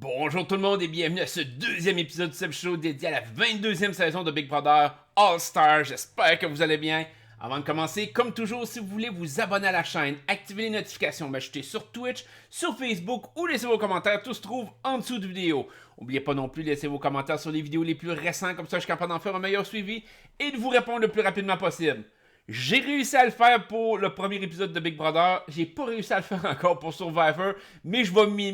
Bonjour tout le monde et bienvenue à ce deuxième épisode du Seb Show dédié à la 22e saison de Big Brother All-Star. J'espère que vous allez bien. Avant de commencer, comme toujours, si vous voulez vous abonner à la chaîne, activer les notifications, m'ajouter sur Twitch, sur Facebook ou laisser vos commentaires, tout se trouve en dessous de vidéo. N'oubliez pas non plus de laisser vos commentaires sur les vidéos les plus récentes, comme ça je suis capable d'en faire un meilleur suivi et de vous répondre le plus rapidement possible. J'ai réussi à le faire pour le premier épisode de Big Brother. J'ai pas réussi à le faire encore pour Survivor, mais je vais m'y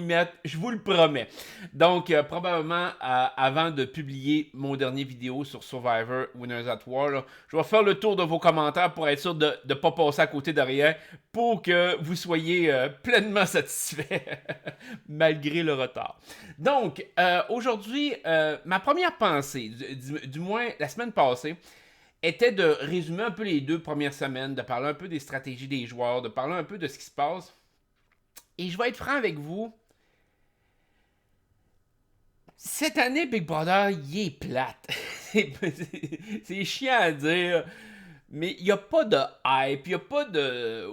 mettre, je vous le promets. Donc, probablement, avant de publier mon dernier vidéo sur Survivor Winners at War, là, je vais faire le tour de vos commentaires pour être sûr de ne pas passer à côté de rien, pour que vous soyez pleinement satisfait, malgré le retard. Donc, aujourd'hui, ma première pensée, du moins la semaine passée, était de résumer un peu les 2 premières semaines, de parler un peu des stratégies des joueurs, de parler un peu de ce qui se passe. Et je vais être franc avec vous. Cette année, Big Brother, il est plate. C'est chiant à dire, mais il n'y a pas de hype, il n'y a pas de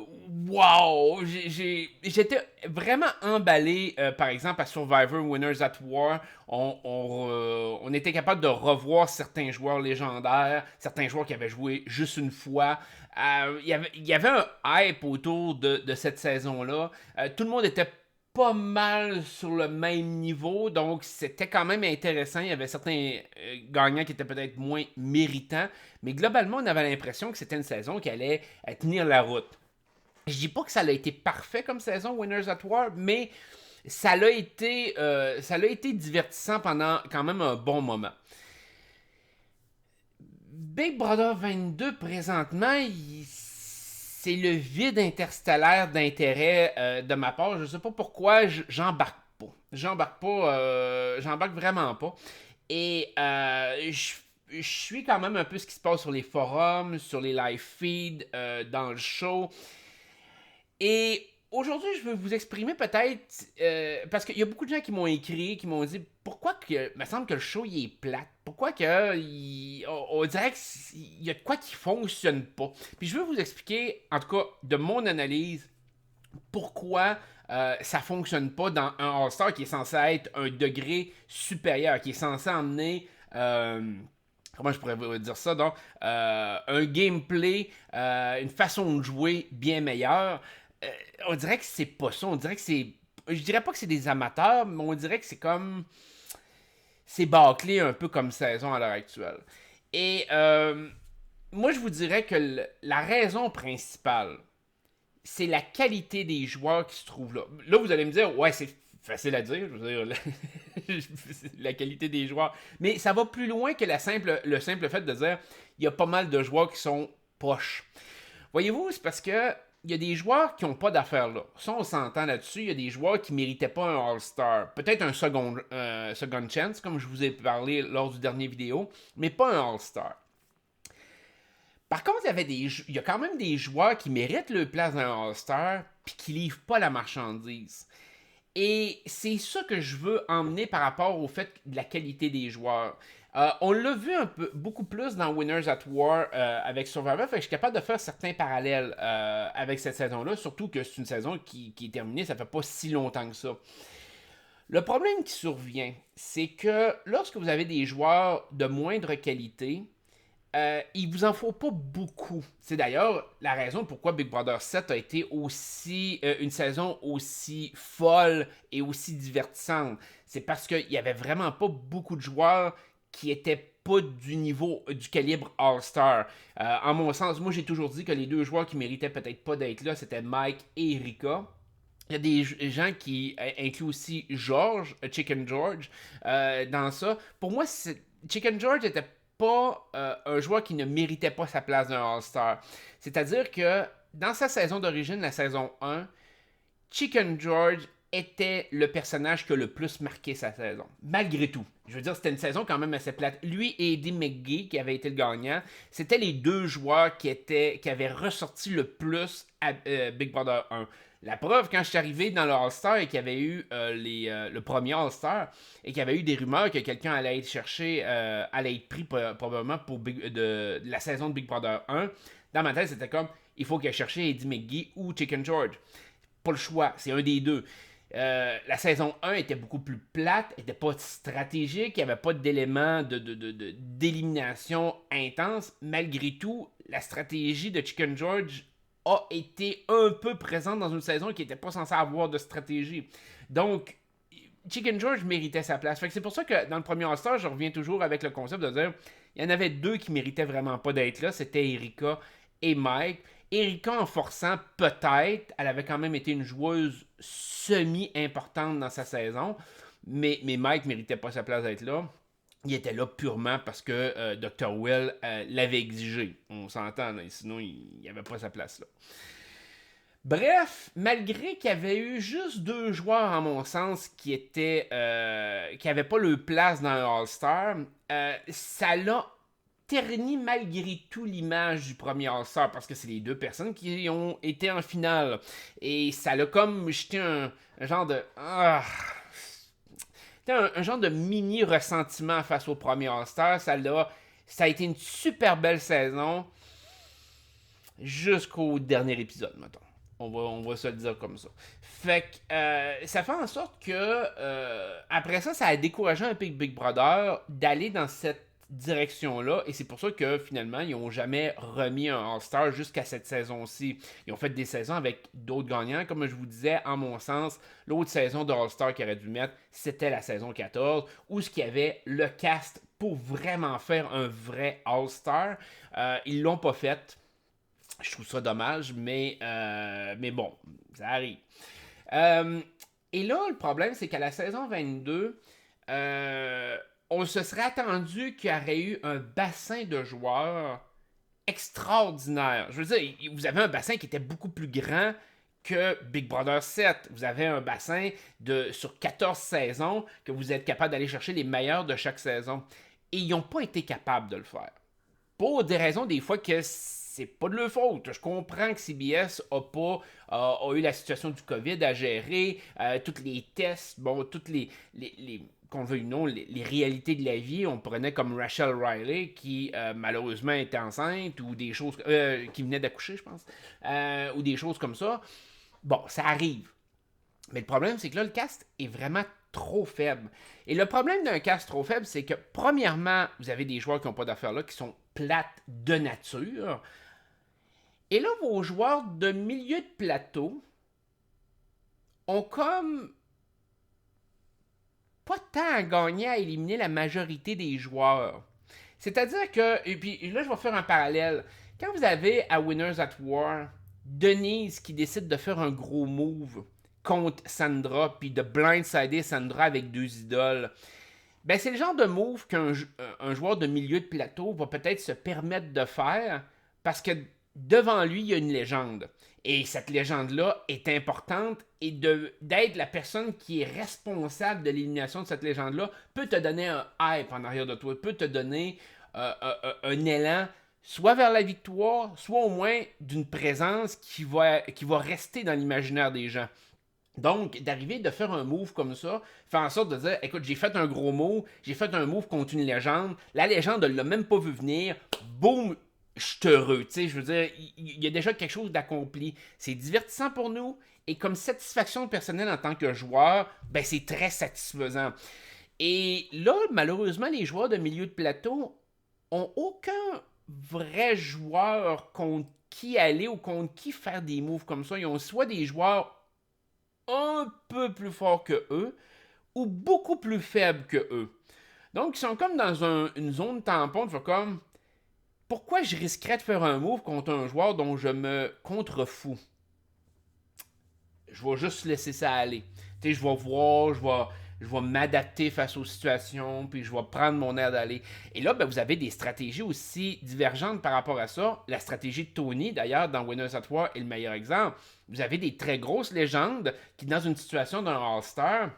wow. J'étais vraiment emballé, par exemple, à Survivor Winners at War. On était capable de revoir certains joueurs légendaires, certains joueurs qui avaient joué juste une fois. Il y avait un hype autour de cette saison-là. Tout le monde était pas mal sur le même niveau, donc c'était quand même intéressant. Il y avait certains gagnants qui étaient peut-être moins méritants, mais globalement, on avait l'impression que c'était une saison qui allait tenir la route. Je dis pas que ça a été parfait comme saison, Winners at War, mais ça l'a été divertissant pendant quand même un bon moment. Big Brother 22, présentement, c'est le vide interstellaire d'intérêt de ma part. Je sais pas pourquoi j'embarque pas. J'embarque vraiment pas. Et je suis quand même un peu ce qui se passe sur les forums, sur les live feeds, dans le show. Et aujourd'hui, je veux vous exprimer peut-être, parce qu'il y a beaucoup de gens qui m'ont écrit, qui m'ont dit pourquoi que, il me semble que le show il est plate. Pourquoi que on dirait qu'il y a de quoi qui fonctionne pas. Puis je veux vous expliquer, en tout cas de mon analyse, pourquoi ça fonctionne pas dans un All-Star qui est censé être un degré supérieur, qui est censé emmener comment je pourrais vous dire ça, donc un gameplay, une façon de jouer bien meilleure. On dirait que c'est pas ça. On dirait que c'est. Je dirais pas que c'est des amateurs, mais on dirait que c'est comme. C'est bâclé un peu comme saison à l'heure actuelle. Et moi, je vous dirais que la raison principale, c'est la qualité des joueurs qui se trouvent là. Là, vous allez me dire, ouais, c'est facile à dire, je veux dire, la qualité des joueurs. Mais ça va plus loin que le simple fait de dire, il y a pas mal de joueurs qui sont poches. Voyez-vous, c'est parce que il y a des joueurs qui n'ont pas d'affaires là. Ça, on s'entend là-dessus. Il y a des joueurs qui ne méritaient pas un All-Star. Peut-être un second chance, comme je vous ai parlé lors du dernier vidéo, mais pas un All-Star. Par contre, il y a quand même des joueurs qui méritent leur place dans un All-Star puis qui livrent pas la marchandise. Et c'est ça que je veux emmener par rapport au fait de la qualité des joueurs. On l'a vu beaucoup plus dans Winners at War avec Survivor, fait que je suis capable de faire certains parallèles avec cette saison-là, surtout que c'est une saison qui est terminée, ça fait pas si longtemps que ça. Le problème qui survient, c'est que lorsque vous avez des joueurs de moindre qualité, il vous en faut pas beaucoup. C'est d'ailleurs la raison pourquoi Big Brother 7 a été une saison aussi folle et aussi divertissante. C'est parce qu'il y avait vraiment pas beaucoup de joueurs qui étaient pas du niveau, du calibre All-Star. En mon sens, moi j'ai toujours dit que les 2 joueurs qui méritaient peut-être pas d'être là, c'était Mike et Erika. Il y a des gens qui incluent aussi George, Chicken George, dans ça. Pour moi, Chicken George était pas un joueur qui ne méritait pas sa place d'un All-Star. C'est-à-dire que dans sa saison d'origine, la saison 1, Chicken George était le personnage qui a le plus marqué sa saison. Malgré tout. Je veux dire, c'était une saison quand même assez plate. Lui et Eddie McGee, qui avait été le gagnant, c'était les 2 joueurs qui avaient ressorti le plus à Big Brother 1. La preuve, quand je suis arrivé dans le All-Star et qu'il y avait eu le premier All-Star et qu'il y avait eu des rumeurs que quelqu'un allait être cherché, allait être pris probablement pour de la saison de Big Brother 1, dans ma tête, c'était comme, il faut qu'il cherche Eddie McGee ou Chicken George. Pas le choix, c'est un des 2. La saison 1 était beaucoup plus plate, n'était pas stratégique, il n'y avait pas d'éléments d'élimination intense. Malgré tout, la stratégie de Chicken George a été un peu présente dans une saison qui n'était pas censée avoir de stratégie. Donc, Chicken George méritait sa place. Fait que c'est pour ça que dans le premier All-Star, je reviens toujours avec le concept de dire il y en avait deux qui méritaient vraiment pas d'être là, c'était Erika et Mike. Erika, en forçant, peut-être, elle avait quand même été une joueuse semi-importante dans sa saison, mais Mike méritait pas sa place d'être là. Il était là purement parce que Dr. Will l'avait exigé. On s'entend, sinon il n'y avait pas sa place là. Bref, malgré qu'il y avait eu juste deux joueurs, en mon sens, qui n'avaient pas leur place dans un All-Star, ça l'a terni malgré tout l'image du premier All-Star parce que c'est les deux personnes qui ont été en finale. Et ça l'a comme jeté un genre de... un genre de mini ressentiment face au premier All-Star. Ça a été une super belle saison jusqu'au dernier épisode, mettons. On va se le dire comme ça. Fait que ça fait en sorte que après ça a découragé un peu Big Brother d'aller dans cette direction-là. Et c'est pour ça que finalement, ils n'ont jamais remis un All-Star jusqu'à cette saison-ci. Ils ont fait des saisons avec d'autres gagnants. Comme je vous disais, en mon sens, l'autre saison de All-Star qu'ils auraient dû mettre, c'était la saison 14, où ce qu'il y avait le cast pour vraiment faire un vrai All-Star. Ils l'ont pas fait. Je trouve ça dommage, mais bon, ça arrive. Et là, le problème, c'est qu'à la saison 22, on se serait attendu qu'il y aurait eu un bassin de joueurs extraordinaire. Je veux dire, vous avez un bassin qui était beaucoup plus grand que Big Brother 7. Vous avez un bassin sur 14 saisons que vous êtes capable d'aller chercher les meilleurs de chaque saison. Et ils n'ont pas été capables de le faire. Pour des raisons des fois que c'est pas de leur faute. Je comprends que CBS a eu la situation du COVID à gérer, tous les tests, bon, toutes les qu'on veuille ou non, les réalités de la vie. On prenait comme Rachel Riley qui malheureusement était enceinte ou des choses qui venait d'accoucher, je pense, ou des choses comme ça. Bon, ça arrive. Mais le problème, c'est que là, le cast est vraiment trop faible. Et le problème d'un cast trop faible, c'est que premièrement, vous avez des joueurs qui n'ont pas d'affaires là, qui sont plates de nature. Et là, vos joueurs de milieu de plateau ont comme pas tant à gagner à éliminer la majorité des joueurs. C'est-à-dire que, et puis là, je vais faire un parallèle. Quand vous avez à Winners at War, Denise qui décide de faire un gros move contre Sandra, puis de blindsider Sandra avec deux idoles, ben c'est le genre de move qu'un joueur de milieu de plateau va peut-être se permettre de faire parce que devant lui, il y a une légende. Et cette légende-là est importante et d'être la personne qui est responsable de l'élimination de cette légende-là peut te donner un hype en arrière de toi, peut te donner un élan, soit vers la victoire, soit au moins d'une présence qui va rester dans l'imaginaire des gens. Donc, d'arriver de faire un move comme ça, faire en sorte de dire, écoute, j'ai fait un gros move, j'ai fait un move contre une légende, la légende ne l'a même pas vu venir, boum, je suis heureux, tu sais, je veux dire, il y a déjà quelque chose d'accompli. C'est divertissant pour nous, et comme satisfaction personnelle en tant que joueur, ben c'est très satisfaisant. Et là, malheureusement, les joueurs de milieu de plateau ont aucun vrai joueur contre qui aller ou contre qui faire des moves comme ça. Ils ont soit des joueurs un peu plus forts que eux ou beaucoup plus faibles que eux. Donc, ils sont comme dans une zone tampon de faire comme pourquoi je risquerais de faire un move contre un joueur dont je me contrefous? Je vais juste laisser ça aller. Tu sais, je vais voir, je vais m'adapter face aux situations, puis je vais prendre mon air d'aller. Et là, ben, vous avez des stratégies aussi divergentes par rapport à ça. La stratégie de Tony, d'ailleurs, dans Winners at War, est le meilleur exemple. Vous avez des très grosses légendes qui, dans une situation d'un All-Star,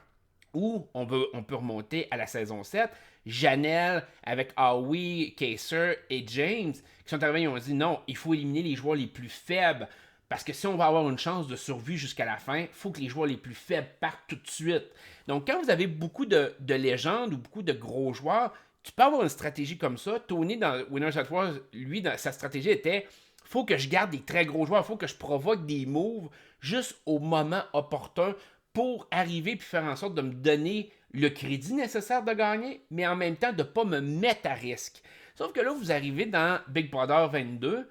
où on peut remonter à la saison 7, Janelle avec Howie, Kaser et James, qui sont arrivés et ont dit non, il faut éliminer les joueurs les plus faibles. Parce que si on va avoir une chance de survie jusqu'à la fin, il faut que les joueurs les plus faibles partent tout de suite. Donc, quand vous avez beaucoup de légendes ou beaucoup de gros joueurs, tu peux avoir une stratégie comme ça. Tony, dans Winners at War, lui, sa stratégie était faut que je garde des très gros joueurs, faut que je provoque des moves juste au moment opportun pour arriver et faire en sorte de me donner le crédit nécessaire de gagner, mais en même temps de ne pas me mettre à risque. Sauf que là, vous arrivez dans Big Brother 22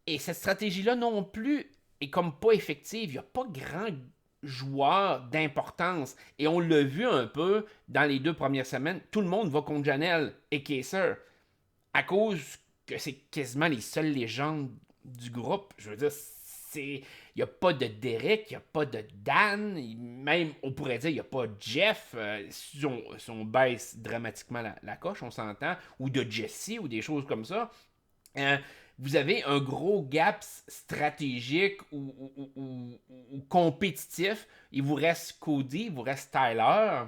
et cette stratégie-là non plus est comme pas effective. Il n'y a pas grand joueur d'importance. Et on l'a vu un peu dans les 2 premières semaines. Tout le monde va contre Janelle et Kaiser à cause que c'est quasiment les seules légendes du groupe. Je veux dire, il n'y a pas de Derek, il n'y a pas de Dan, même on pourrait dire il n'y a pas de Jeff, si on baisse dramatiquement la coche, on s'entend, ou de Jesse, ou des choses comme ça. Vous avez un gros gap stratégique ou compétitif. Il vous reste Cody, il vous reste Tyler.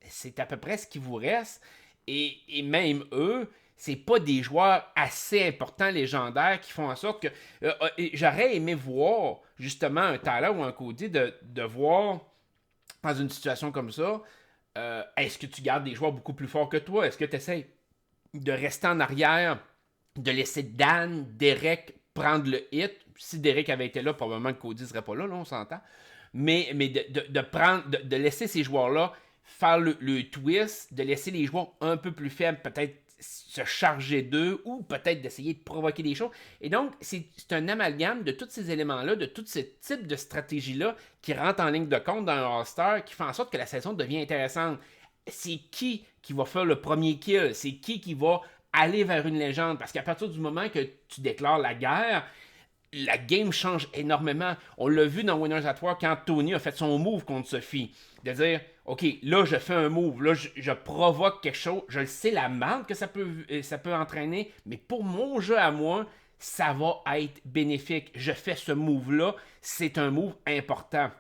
C'est à peu près ce qui vous reste. Et même eux, c'est pas des joueurs assez importants, légendaires, qui font en sorte que... j'aurais aimé voir, justement, un Tyler ou un Cody de voir, dans une situation comme ça, est-ce que tu gardes des joueurs beaucoup plus forts que toi? Est-ce que tu essaies de rester en arrière, de laisser Dan, Derek prendre le hit? Si Derek avait été là, probablement que Cody ne serait pas là, on s'entend. Mais de laisser ces joueurs-là faire le twist, de laisser les joueurs un peu plus faibles, peut-être se charger d'eux, ou peut-être d'essayer de provoquer des choses. Et donc, c'est un amalgame de tous ces éléments-là, de tout ce type de stratégie-là qui rentre en ligne de compte dans un All-Star, qui fait en sorte que la saison devient intéressante. C'est qui va faire le premier kill? C'est qui va aller vers une légende? Parce qu'à partir du moment que tu déclares la guerre, la game change énormément. On l'a vu dans Winners at War quand Tony a fait son move contre Sophie. De dire, OK, là, je fais un move, là, je provoque quelque chose. Je le sais, la merde que ça peut entraîner, mais pour mon jeu à moi, ça va être bénéfique. Je fais ce move-là, c'est un move important.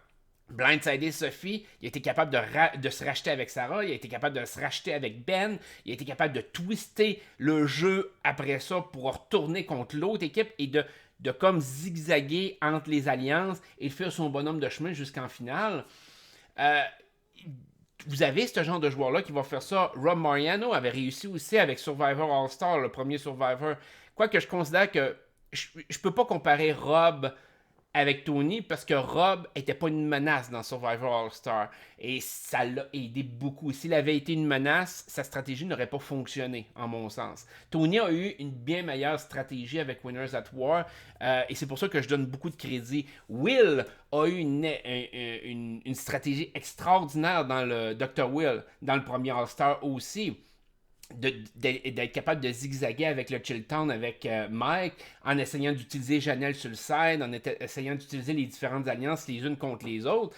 Blindsided Sophie, il a été capable de se racheter avec Sarah, il a été capable de se racheter avec Ben, il a été capable de twister le jeu après ça pour retourner contre l'autre équipe et de comme zigzaguer entre les alliances et de faire son bonhomme de chemin jusqu'en finale. Vous avez ce genre de joueur-là qui va faire ça. Rob Mariano avait réussi aussi avec Survivor All-Star, le premier Survivor. Quoique je considère que je peux pas comparer Rob avec Tony parce que Rob était pas une menace dans Survivor All-Star et ça l'a aidé beaucoup. S'il avait été une menace, sa stratégie n'aurait pas fonctionné, en mon sens. Tony a eu une bien meilleure stratégie avec Winners at War et c'est pour ça que je donne beaucoup de crédit. Will a eu une stratégie extraordinaire dans le Dr. Will, dans le premier All-Star aussi. D'être capable de zigzaguer avec le Chilltown, avec Mike, en essayant d'utiliser Janelle sur le side, en essayant d'utiliser les différentes alliances les unes contre les autres.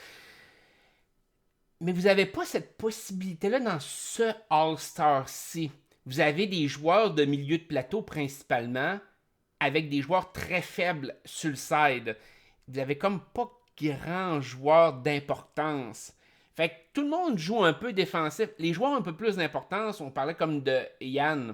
Mais vous n'avez pas cette possibilité-là dans ce All-Star-ci. Vous avez des joueurs de milieu de plateau principalement, avec des joueurs très faibles sur le side. Vous avez comme pas grand joueur d'importance. Fait que tout le monde joue un peu défensif. Les joueurs un peu plus d'importance, on parlait comme de Yann.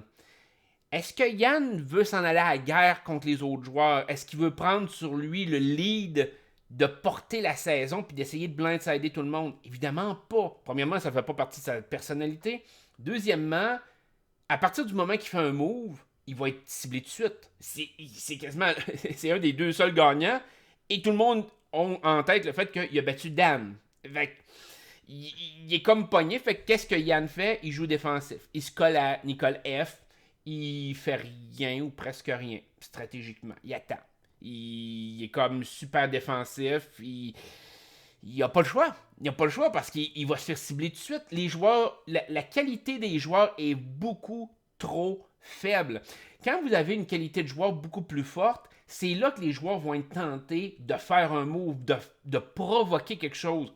Est-ce que Yann veut s'en aller à la guerre contre les autres joueurs? Est-ce qu'il veut prendre sur lui le lead de porter la saison puis d'essayer de blindsider tout le monde? Évidemment pas. Premièrement, ça ne fait pas partie de sa personnalité. Deuxièmement, à partir du moment qu'il fait un move, il va être ciblé tout de suite. C'est quasiment... c'est un des 2 seuls gagnants. Et tout le monde a en tête le fait qu'il a battu Dan. Fait que il est comme pogné. Fait que qu'est-ce que Yann fait? Il joue défensif. Il se colle à Nicole F. Il fait rien ou presque rien stratégiquement. Il attend. Il est comme super défensif. Il n'a pas le choix. Il n'a pas le choix parce qu'il va se faire cibler tout de suite. Les joueurs, la qualité des joueurs est beaucoup trop faible. Quand vous avez une qualité de joueur beaucoup plus forte, c'est là que les joueurs vont être tentés de faire un move, de provoquer quelque chose,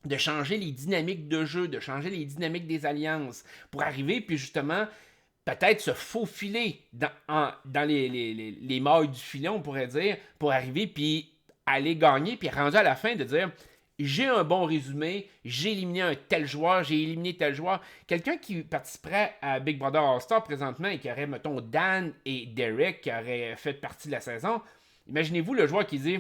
de changer les dynamiques de jeu, de changer les dynamiques des alliances, pour arriver, puis justement, peut-être se faufiler dans les mailles du filet, on pourrait dire, pour arriver, puis aller gagner, puis rendu à la fin de dire, j'ai un bon résumé, j'ai éliminé un tel joueur, j'ai éliminé tel joueur. Quelqu'un qui participerait à Big Brother All-Star présentement et qui aurait, mettons, Dan et Derek qui auraient fait partie de la saison, imaginez-vous le joueur qui dit,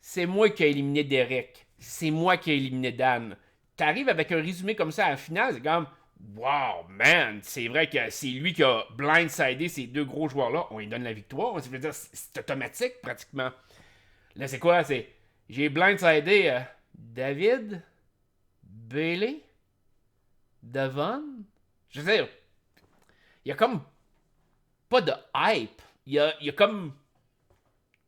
c'est moi qui ai éliminé Derek. C'est moi qui ai éliminé Dan. T'arrives avec un résumé comme ça à la finale, c'est comme wow, man, c'est vrai que c'est lui qui a blindsidé ces 2 gros joueurs-là. On lui donne la victoire. Ça veut dire c'est automatique pratiquement. Là, c'est quoi? C'est j'ai blindsidé David. Bailey? Devon? Je veux dire, il y a comme pas de hype. Il y a comme...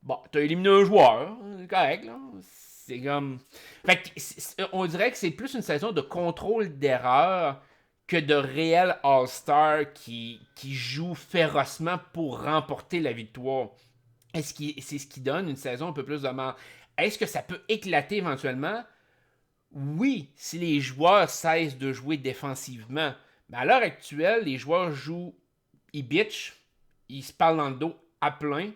Bon, t'as éliminé un joueur, c'est correct, là. C'est comme... Fait que on dirait que c'est plus une saison de contrôle d'erreur que de réel All-Star qui joue férocement pour remporter la victoire. C'est ce qui donne une saison un peu plus de mal. Est-ce que ça peut éclater éventuellement? Oui, si les joueurs cessent de jouer défensivement. Mais à l'heure actuelle, les joueurs jouent, ils bitchent, ils se parlent dans le dos à plein,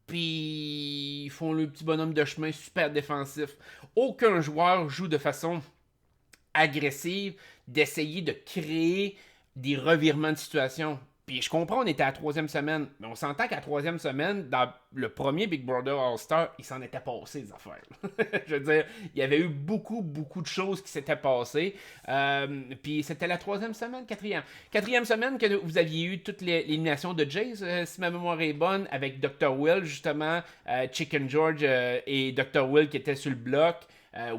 puis ils font le petit bonhomme de chemin super défensif. Aucun joueur joue de façon agressive, d'essayer de créer des revirements de situation. Puis je comprends, on était à la troisième semaine, mais on s'entend qu'à la troisième semaine, dans le premier Big Brother All-Star, il s'en était passé des affaires. Je veux dire, il y avait eu beaucoup, beaucoup de choses qui s'étaient passées. Puis c'était la troisième semaine, quatrième. Quatrième semaine que vous aviez eu toute l'élimination de Jace, si ma mémoire est bonne, avec Dr. Will, justement, Chicken George et Dr. Will qui étaient sur le bloc.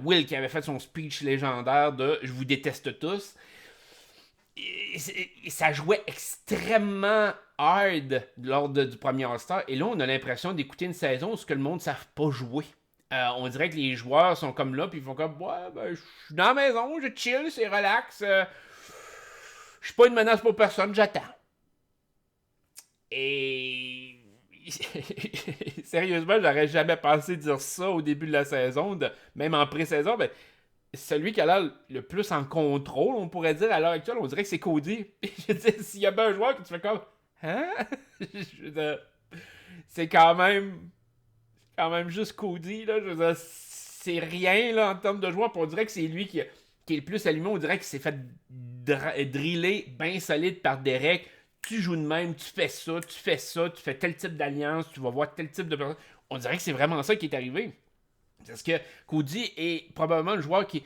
Will qui avait fait son speech légendaire de « Je vous déteste tous ». Et ça jouait extrêmement hard lors du premier All-Star. Et là, on a l'impression d'écouter une saison où ce que le monde ne savent pas jouer. On dirait que les joueurs sont comme là, puis ils font comme « Ouais, ben, je suis dans la maison, je chill, c'est relax. Je suis pas une menace pour personne, j'attends. » Et... Sérieusement, j'aurais jamais pensé dire ça au début de la saison, même en pré-saison. Ben, celui qui a l'air le plus en contrôle, on pourrait dire, à l'heure actuelle, on dirait que c'est Cody. Je veux dire, s'il y a bien un joueur que tu fais comme... Hein? Je veux dire, c'est quand même juste Cody, là. Je veux dire, c'est rien, là, en termes de joueur. Puis on dirait que c'est lui qui est le plus allumé. On dirait qu'il s'est fait driller bien solide par Derek. Tu joues de même, tu fais ça, tu fais tel type d'alliance, tu vas voir tel type de personne. On dirait que c'est vraiment ça qui est arrivé. Parce que Cody est probablement le joueur qui...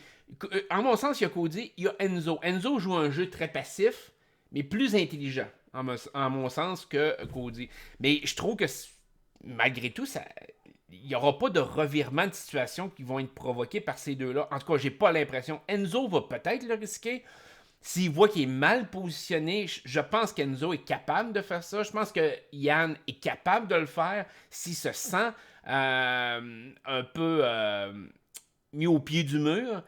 En mon sens, il y a Cody, il y a Enzo. Enzo joue un jeu très passif, mais plus intelligent, en mon sens, que Cody. Mais je trouve que, malgré tout, il n'y aura pas de revirement de situation qui vont être provoqués par ces deux-là. En tout cas, j'ai pas l'impression. Enzo va peut-être le risquer. S'il voit qu'il est mal positionné, je pense qu'Enzo est capable de faire ça. Je pense que Yann est capable de le faire s'il se sent un peu mis au pied du mur.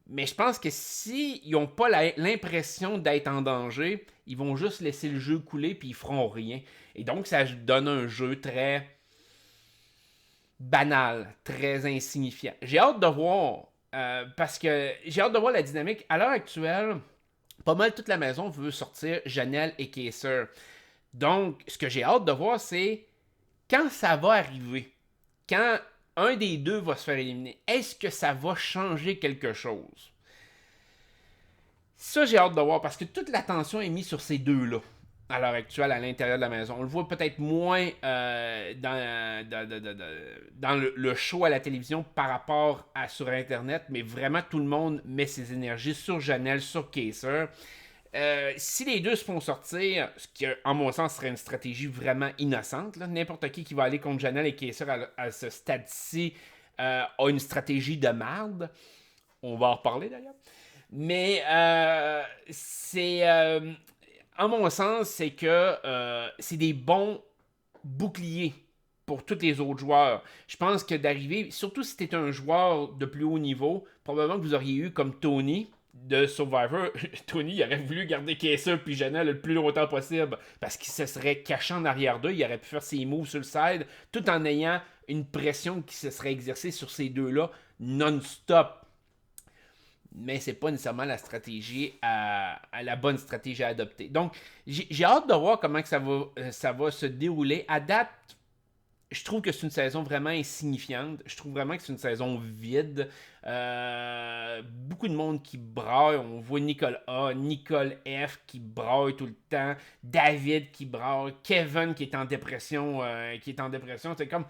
Mais je pense que s'ils n'ont pas l'impression d'être en danger, ils vont juste laisser le jeu couler puis ils feront rien. Et donc, ça donne un jeu très banal, très insignifiant. J'ai hâte de voir, parce que j'ai hâte de voir la dynamique. À l'heure actuelle, pas mal toute la maison veut sortir Janelle et Kayser. Donc, ce que j'ai hâte de voir, c'est quand ça va arriver, quand un des deux va se faire éliminer, est-ce que ça va changer quelque chose? Ça, j'ai hâte de voir parce que toute l'attention est mise sur ces deux-là à l'heure actuelle à l'intérieur de la maison. On le voit peut-être moins dans le show à la télévision par rapport à sur Internet, mais vraiment tout le monde met ses énergies sur Janelle, sur Kayser. Si les deux se font sortir, ce qui, en mon sens, serait une stratégie vraiment innocente, là, n'importe qui va aller contre Janelle et Kayser à ce stade-ci a une stratégie de merde. On va en reparler d'ailleurs. Mais en mon sens, c'est que c'est des bons boucliers pour tous les autres joueurs. Je pense que d'arriver, surtout si tu es un joueur de plus haut niveau, probablement que vous auriez eu comme Tony de Survivor. Tony, il aurait voulu garder Kayser puis Janelle le plus longtemps possible parce qu'il se serait caché en arrière d'eux. Il aurait pu faire ses moves sur le side tout en ayant une pression qui se serait exercée sur ces deux-là non-stop. Mais c'est pas nécessairement la stratégie à la bonne stratégie à adopter. Donc, j'ai hâte de voir comment que ça va se dérouler. À date, je trouve que c'est une saison vraiment insignifiante. Je trouve vraiment que c'est une saison vide. Beaucoup de monde qui braille. On voit Nicole A, Nicole F qui braille tout le temps. David qui braille. Kevin qui est en dépression. C'est comme...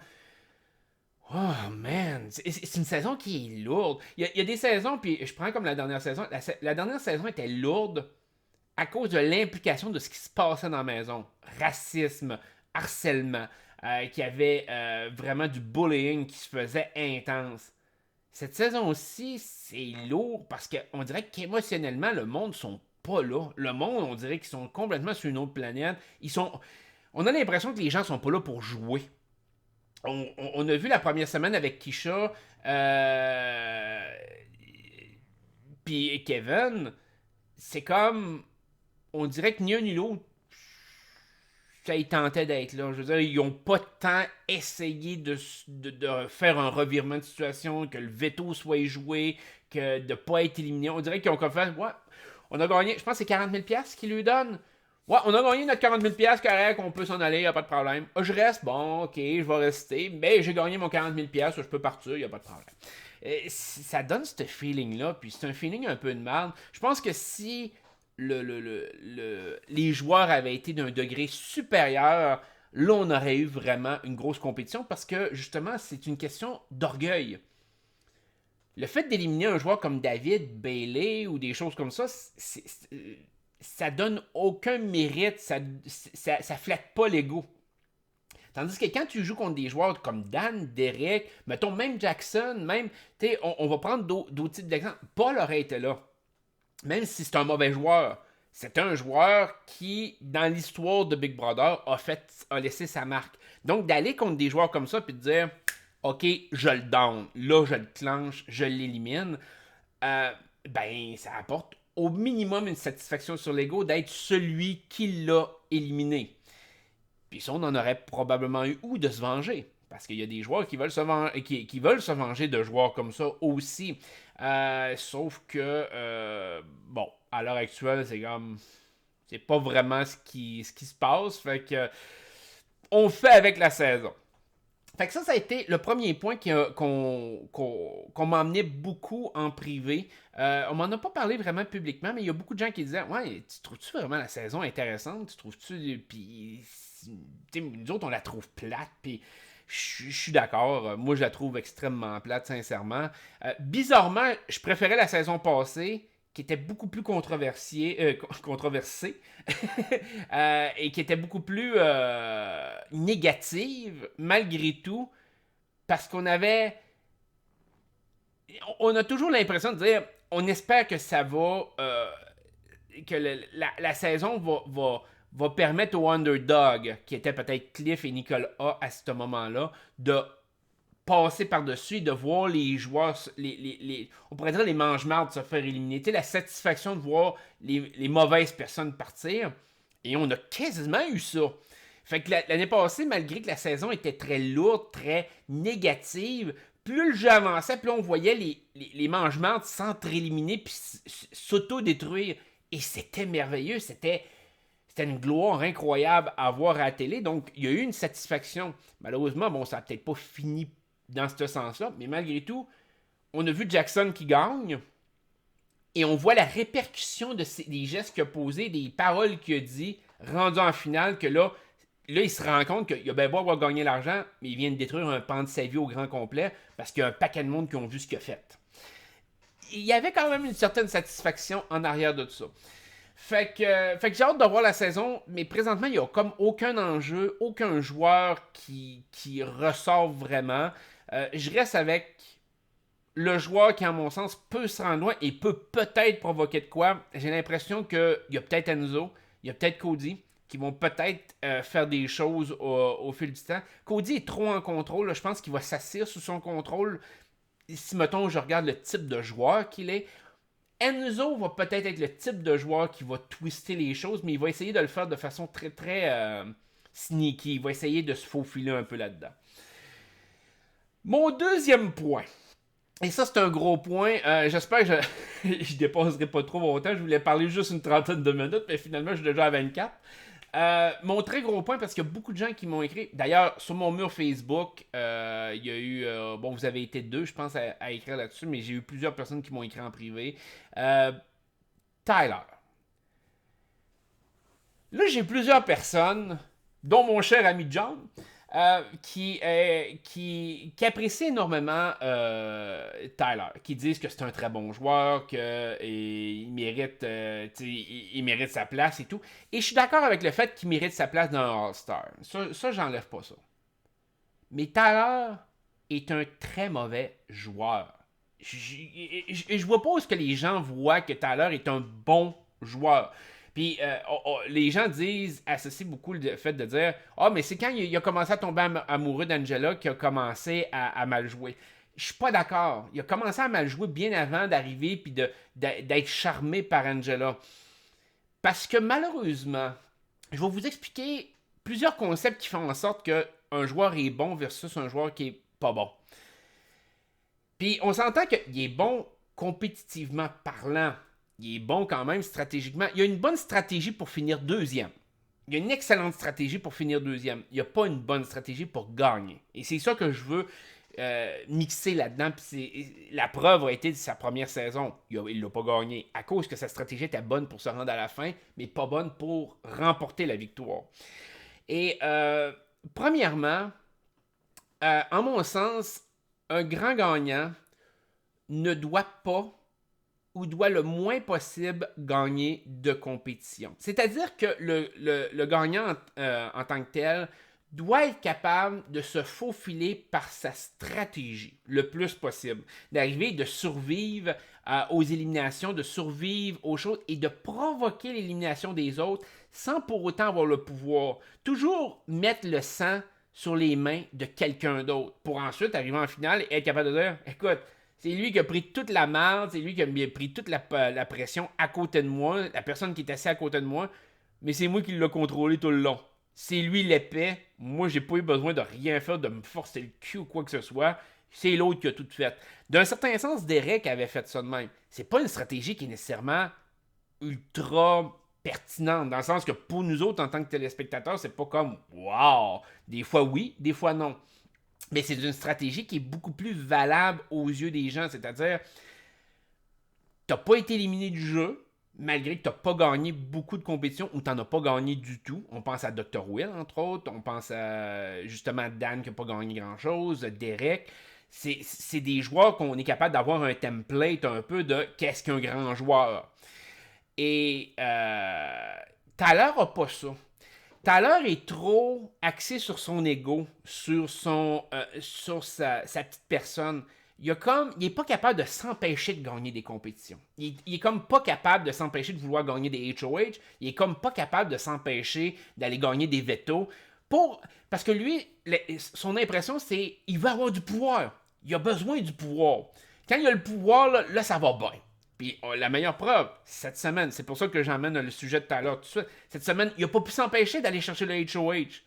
Oh man, c'est une saison qui est lourde. Il y a des saisons, puis je prends comme la dernière saison. La dernière saison était lourde à cause de l'implication de ce qui se passait dans la maison. Racisme, harcèlement, qu'il y avait vraiment du bullying qui se faisait intense. cette saison-ci, c'est lourd parce qu'on dirait qu'émotionnellement, le monde sont pas là. Le monde, on dirait qu'ils sont complètement sur une autre planète. On a l'impression que les gens sont pas là pour jouer. On a vu la première semaine avec Kisha, puis Kevin, c'est comme, on dirait que ni un ni l'autre, ça ils tentaient d'être là. Je veux dire, ils n'ont pas tant essayé de faire un revirement de situation, que le veto soit joué, que de ne pas être éliminé. On dirait qu'ils ont comme fait, ouais, on a gagné, je pense que c'est 40 000 qu'ils lui donnent. Ouais, on a gagné notre 40 000 correct, on peut s'en aller, y a pas de problème. Ah, je reste, bon, ok, je vais rester, mais j'ai gagné mon 40 000 je peux partir, y a pas de problème. Ça donne ce feeling-là, puis c'est un feeling un peu de merde. Je pense que si les joueurs avaient été d'un degré supérieur, là, on aurait eu vraiment une grosse compétition parce que, justement, c'est une question d'orgueil. Le fait d'éliminer un joueur comme David, Bailey ou des choses comme ça, ça donne aucun mérite, ça flatte pas l'ego. Tandis que quand tu joues contre des joueurs comme Dan, Derek, mettons même Jackson, même, on va prendre d'autres types d'exemples. Paul aurait été là. Même si c'est un mauvais joueur, c'est un joueur qui, dans l'histoire de Big Brother, a laissé sa marque. Donc, d'aller contre des joueurs comme ça, puis de dire, OK, je le down, là, je le clenche, je l'élimine, ben, ça apporte au minimum une satisfaction sur l'ego d'être celui qui l'a éliminé. Puis ça, on en aurait probablement eu où de se venger. Parce qu'il y a des joueurs qui veulent se venger de joueurs comme ça aussi. Sauf que, bon, à l'heure actuelle, c'est comme... C'est pas vraiment ce qui se passe. Fait que... On fait avec la saison. Fait que ça a été le premier point qu'on m'a emmené beaucoup en privé. On m'en a pas parlé vraiment publiquement, mais il y a beaucoup de gens qui disaient « Ouais, tu trouves-tu vraiment la saison intéressante? Tu trouves-tu... » Puis, nous autres, on la trouve plate, puis... Je suis d'accord. Moi, je la trouve extrêmement plate, sincèrement. Bizarrement, je préférais la saison passée, qui était beaucoup plus controversée, et qui était beaucoup plus négative, malgré tout, parce qu'on avait... On a toujours l'impression de dire, on espère que ça va... que la saison va permettre aux underdogs, qui étaient peut-être Cliff et Nicole A à ce moment-là, de passer par-dessus et de voir les joueurs, on pourrait dire les mange-mardes se faire éliminer. Tu sais, la satisfaction de voir les mauvaises personnes partir. Et on a quasiment eu ça. Fait que l'année passée, malgré que la saison était très lourde, très négative, plus le jeu avançait, plus on voyait les mange-mardes s'entre-éliminer puis s'auto-détruire. Et c'était merveilleux, c'était une gloire incroyable à voir à la télé. Donc, il y a eu une satisfaction. Malheureusement, bon, ça n'a peut-être pas fini dans ce sens-là, mais malgré tout, on a vu Jackson qui gagne et on voit la répercussion des gestes qu'il a posés, des paroles qu'il a dit, rendu en finale, que là, il se rend compte qu'il a bien beau avoir gagné l'argent, mais il vient de détruire un pan de sa vie au grand complet parce qu'il y a un paquet de monde qui ont vu ce qu'il a fait. Il y avait quand même une certaine satisfaction en arrière de tout ça. Fait que j'ai hâte de voir la saison, mais présentement, il n'y a comme aucun enjeu, aucun joueur qui ressort vraiment. Je reste avec le joueur qui, à mon sens, peut se rendre loin et peut peut-être provoquer de quoi. J'ai l'impression qu'il y a peut-être Enzo, il y a peut-être Cody, qui vont peut-être faire des choses au fil du temps. Cody est trop en contrôle, là, je pense qu'il va s'assire sous son contrôle. Si, mettons, je regarde le type de joueur qu'il est, Enzo va peut-être être le type de joueur qui va twister les choses, mais il va essayer de le faire de façon très, très sneaky. Il va essayer de se faufiler un peu là-dedans. Mon deuxième point, et ça c'est un gros point, j'espère que je dépasserai pas trop mon temps, je voulais parler juste une trentaine de minutes, mais finalement je suis déjà à 24. Mon très gros point, parce qu'il y a beaucoup de gens qui m'ont écrit. D'ailleurs, sur mon mur Facebook, il y a eu. Bon, vous avez été deux, je pense, à écrire là-dessus, mais j'ai eu plusieurs personnes qui m'ont écrit en privé. Tyler. Là, j'ai plusieurs personnes, dont mon cher ami John, qui apprécient énormément Tyler, qui disent que c'est un très bon joueur, qu'il mérite, il mérite sa place et tout. Et je suis d'accord avec le fait qu'il mérite sa place dans un All-Star. Ça, j'enlève pas ça. Mais Tyler est un très mauvais joueur. je vois pas où est-ce que les gens voient que Tyler est un bon joueur. Puis les gens associent beaucoup le fait de dire ah, mais c'est quand il a commencé à tomber amoureux d'Angela qu'il a commencé à mal jouer. Je suis pas d'accord. Il a commencé à mal jouer bien avant d'arriver puis d'être charmé par Angela. Parce que malheureusement, je vais vous expliquer plusieurs concepts qui font en sorte qu'un joueur est bon versus un joueur qui est pas bon. Puis on s'entend qu'il est bon compétitivement parlant. Il est bon quand même stratégiquement. Il a une bonne stratégie pour finir deuxième. Il a une excellente stratégie pour finir deuxième. Il n'y a pas une bonne stratégie pour gagner. Et c'est ça que je veux mixer là-dedans. Puis la preuve a été de sa première saison. Il ne l'a pas gagné à cause que sa stratégie était bonne pour se rendre à la fin, mais pas bonne pour remporter la victoire. Et premièrement, en mon sens, un grand gagnant ne doit pas ou doit le moins possible gagner de compétition. C'est-à-dire que le gagnant en tant que tel doit être capable de se faufiler par sa stratégie le plus possible, d'arriver de survivre aux éliminations, de survivre aux choses et de provoquer l'élimination des autres sans pour autant avoir le pouvoir. Toujours mettre le sang sur les mains de quelqu'un d'autre pour ensuite arriver en finale et être capable de dire écoute, c'est lui qui a pris toute la merde, c'est lui qui a pris toute la pression à côté de moi, la personne qui est assise à côté de moi, mais c'est moi qui l'ai contrôlé tout le long. C'est lui l'épais, moi j'ai pas eu besoin de rien faire, de me forcer le cul ou quoi que ce soit, c'est l'autre qui a tout fait. D'un certain sens, Derek avait fait ça de même. C'est pas une stratégie qui est nécessairement ultra pertinente, dans le sens que pour nous autres, en tant que téléspectateurs, c'est pas comme wow. Des fois oui, des fois non. Mais c'est une stratégie qui est beaucoup plus valable aux yeux des gens. C'est-à-dire, t'as pas été éliminé du jeu, malgré que t'as pas gagné beaucoup de compétitions ou t'en as pas gagné du tout. On pense à Dr. Will, entre autres. On pense à justement Dan qui a pas gagné grand-chose, Derek. C'est des joueurs qu'on est capable d'avoir un template un peu de qu'est-ce qu'un grand joueur. Et Tyler a pas ça. Tyler est trop axé sur son ego, sur sa petite personne. Il est pas capable de s'empêcher de gagner des compétitions. Il est comme pas capable de s'empêcher de vouloir gagner des HOH. Il est comme pas capable de s'empêcher d'aller gagner des veto. Parce que lui, son impression, c'est il veut avoir du pouvoir. Il a besoin du pouvoir. Quand il a le pouvoir, là ça va bien. Puis la meilleure preuve, cette semaine, c'est pour ça que j'emmène le sujet de tout à l'heure tout de suite. Cette semaine, il n'a pas pu s'empêcher d'aller chercher le HOH.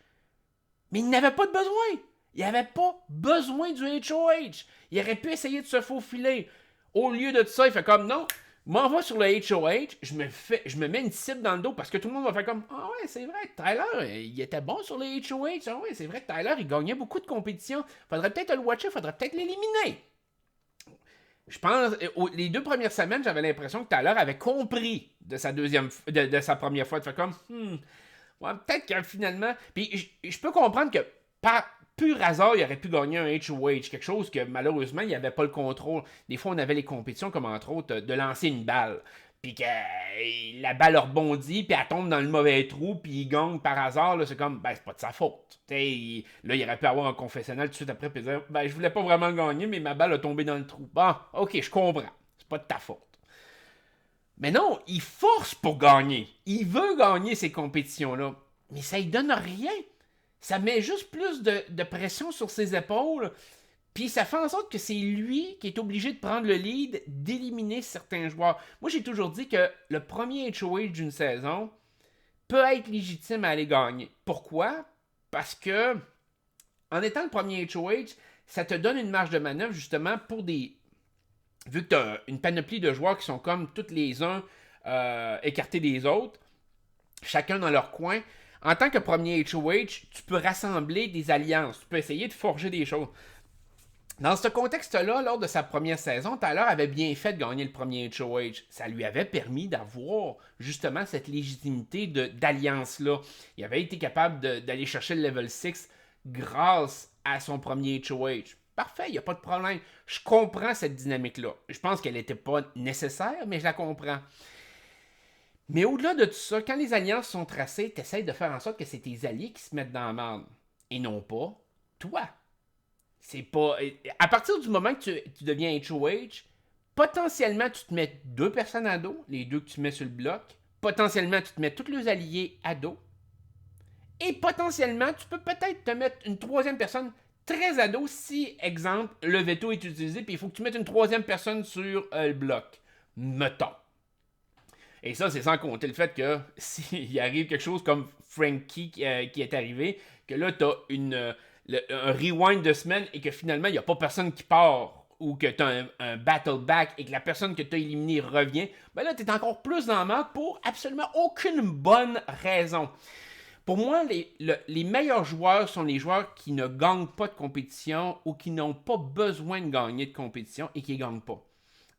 Mais il n'avait pas de besoin. Il n'avait pas besoin du HOH. Il aurait pu essayer de se faufiler. Au lieu de ça, il fait comme non, m'envoie sur le HOH, je me mets une cible dans le dos parce que tout le monde va faire comme ah ouais, c'est vrai, Tyler, il était bon sur le HOH. Ah ouais, c'est vrai que Tyler, il gagnait beaucoup de compétitions. Faudrait peut-être le watcher, faudrait peut-être l'éliminer. Je pense, les 2 premières semaines, j'avais l'impression que Tyler avait compris de sa première fois. De faire comme, ouais, peut-être que finalement. Puis je peux comprendre que par pur hasard, il aurait pu gagner un HOH, quelque chose que malheureusement, il n'avait pas le contrôle. Des fois, on avait les compétitions, comme entre autres, de lancer une balle. Puis que la balle rebondit, puis elle tombe dans le mauvais trou, puis il gagne par hasard. Là, c'est comme, ben, c'est pas de sa faute. Là, il aurait pu avoir un confessionnal tout de suite après, puis dire, ben, je voulais pas vraiment gagner, mais ma balle a tombé dans le trou. Bon, ok, je comprends. C'est pas de ta faute. Mais non, il force pour gagner. Il veut gagner ces compétitions-là. Mais ça lui donne rien. Ça met juste plus de pression sur ses épaules. Puis ça fait en sorte que c'est lui qui est obligé de prendre le lead, d'éliminer certains joueurs. Moi, j'ai toujours dit que le premier HOH d'une saison peut être légitime à aller gagner. Pourquoi? Parce que, en étant le premier HOH, ça te donne une marge de manœuvre justement pour des... Vu que tu as une panoplie de joueurs qui sont comme tous les uns écartés des autres, chacun dans leur coin, en tant que premier HOH, tu peux rassembler des alliances, tu peux essayer de forger des choses. Dans ce contexte-là, lors de sa première saison, Tyler avait bien fait de gagner le premier HOH. Ça lui avait permis d'avoir justement cette légitimité d'alliance-là. Il avait été capable d'aller chercher le level 6 grâce à son premier HOH. Parfait, il n'y a pas de problème. Je comprends cette dynamique-là. Je pense qu'elle n'était pas nécessaire, mais je la comprends. Mais au-delà de tout ça, quand les alliances sont tracées, tu essaies de faire en sorte que c'est tes alliés qui se mettent dans la merde. Et non pas toi. C'est pas. À partir du moment que tu deviens HOH, potentiellement, tu te mets deux personnes à dos, les deux que tu mets sur le bloc. Potentiellement, tu te mets tous les alliés à dos. Et potentiellement, tu peux peut-être te mettre une troisième personne très à dos si, exemple, le veto est utilisé, puis il faut que tu mettes une troisième personne sur le bloc. Mettons. Et ça, c'est sans compter le fait que s'il arrive quelque chose comme Frankie qui est arrivé, que là, tu as un rewind de semaine et que finalement, il n'y a pas personne qui part ou que tu as un battle back et que la personne que tu as éliminée revient, ben là, tu es encore plus dans la merde pour absolument aucune bonne raison. Pour moi, les meilleurs joueurs sont les joueurs qui ne gagnent pas de compétition ou qui n'ont pas besoin de gagner de compétition et qui ne gagnent pas.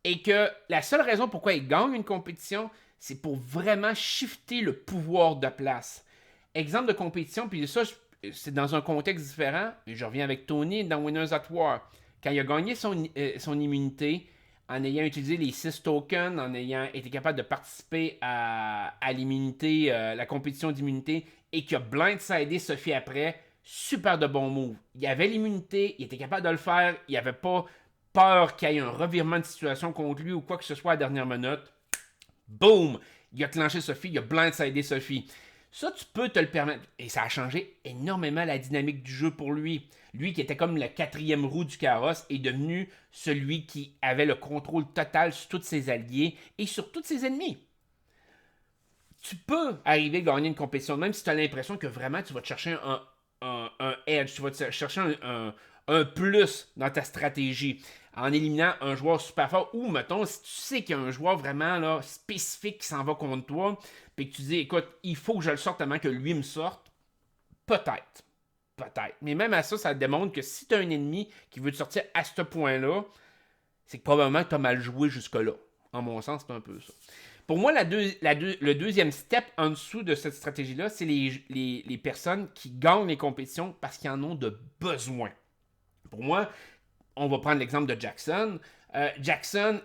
Et que la seule raison pourquoi ils gagnent une compétition, c'est pour vraiment shifter le pouvoir de place. Exemple de compétition, puis ça, c'est dans un contexte différent. Je reviens avec Tony dans Winners at War. Quand il a gagné son immunité, en ayant utilisé les 6 tokens, en ayant été capable de participer à l'immunité, la compétition d'immunité, et qu'il a blindsidé Sophie après, super de bon move. Il avait l'immunité, il était capable de le faire, il n'avait pas peur qu'il y ait un revirement de situation contre lui ou quoi que ce soit à la dernière minute. Boom! Il a clenché Sophie, il a blindsidé Sophie. Ça, tu peux te le permettre. Et ça a changé énormément la dynamique du jeu pour lui. Lui qui était comme la quatrième roue du carrosse est devenu celui qui avait le contrôle total sur tous ses alliés et sur tous ses ennemis. Tu peux arriver à gagner une compétition, même si tu as l'impression que vraiment tu vas te chercher un edge, tu vas te chercher un plus dans ta stratégie en éliminant un joueur super fort ou, mettons, si tu sais qu'il y a un joueur vraiment là, spécifique qui s'en va contre toi, puis que tu dis, écoute, il faut que je le sorte avant que lui me sorte, peut-être. Peut-être. Mais même à ça, ça démontre que si tu as un ennemi qui veut te sortir à ce point-là, c'est que probablement que tu as mal joué jusque-là. En mon sens, c'est un peu ça. Pour moi, le deuxième step en dessous de cette stratégie-là, c'est les personnes qui gagnent les compétitions parce qu'ils en ont de besoin. Pour moi, on va prendre l'exemple de Jackson. Jackson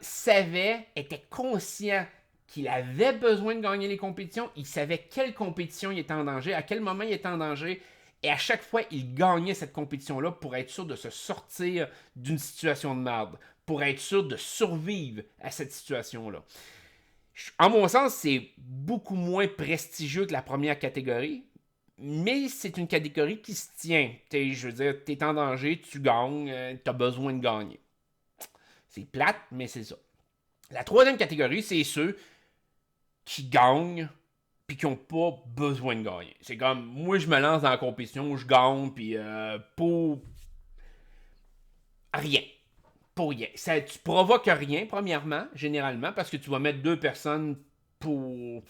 était conscient qu'il avait besoin de gagner les compétitions. Il savait quelle compétition il était en danger, à quel moment il était en danger. Et à chaque fois, il gagnait cette compétition-là pour être sûr de se sortir d'une situation de merde, pour être sûr de survivre à cette situation-là. En mon sens, c'est beaucoup moins prestigieux que la première catégorie, mais c'est une catégorie qui se tient. Je veux dire, t'es en danger, tu gagnes, t'as besoin de gagner. C'est plate, mais c'est ça. La troisième catégorie, c'est ceux qui gagnent puis qui n'ont pas besoin de gagner. C'est comme, moi, je me lance dans la compétition, je gagne, puis pour rien. Pour rien. Ça, tu provoques rien, premièrement, généralement, parce que tu vas mettre deux personnes pour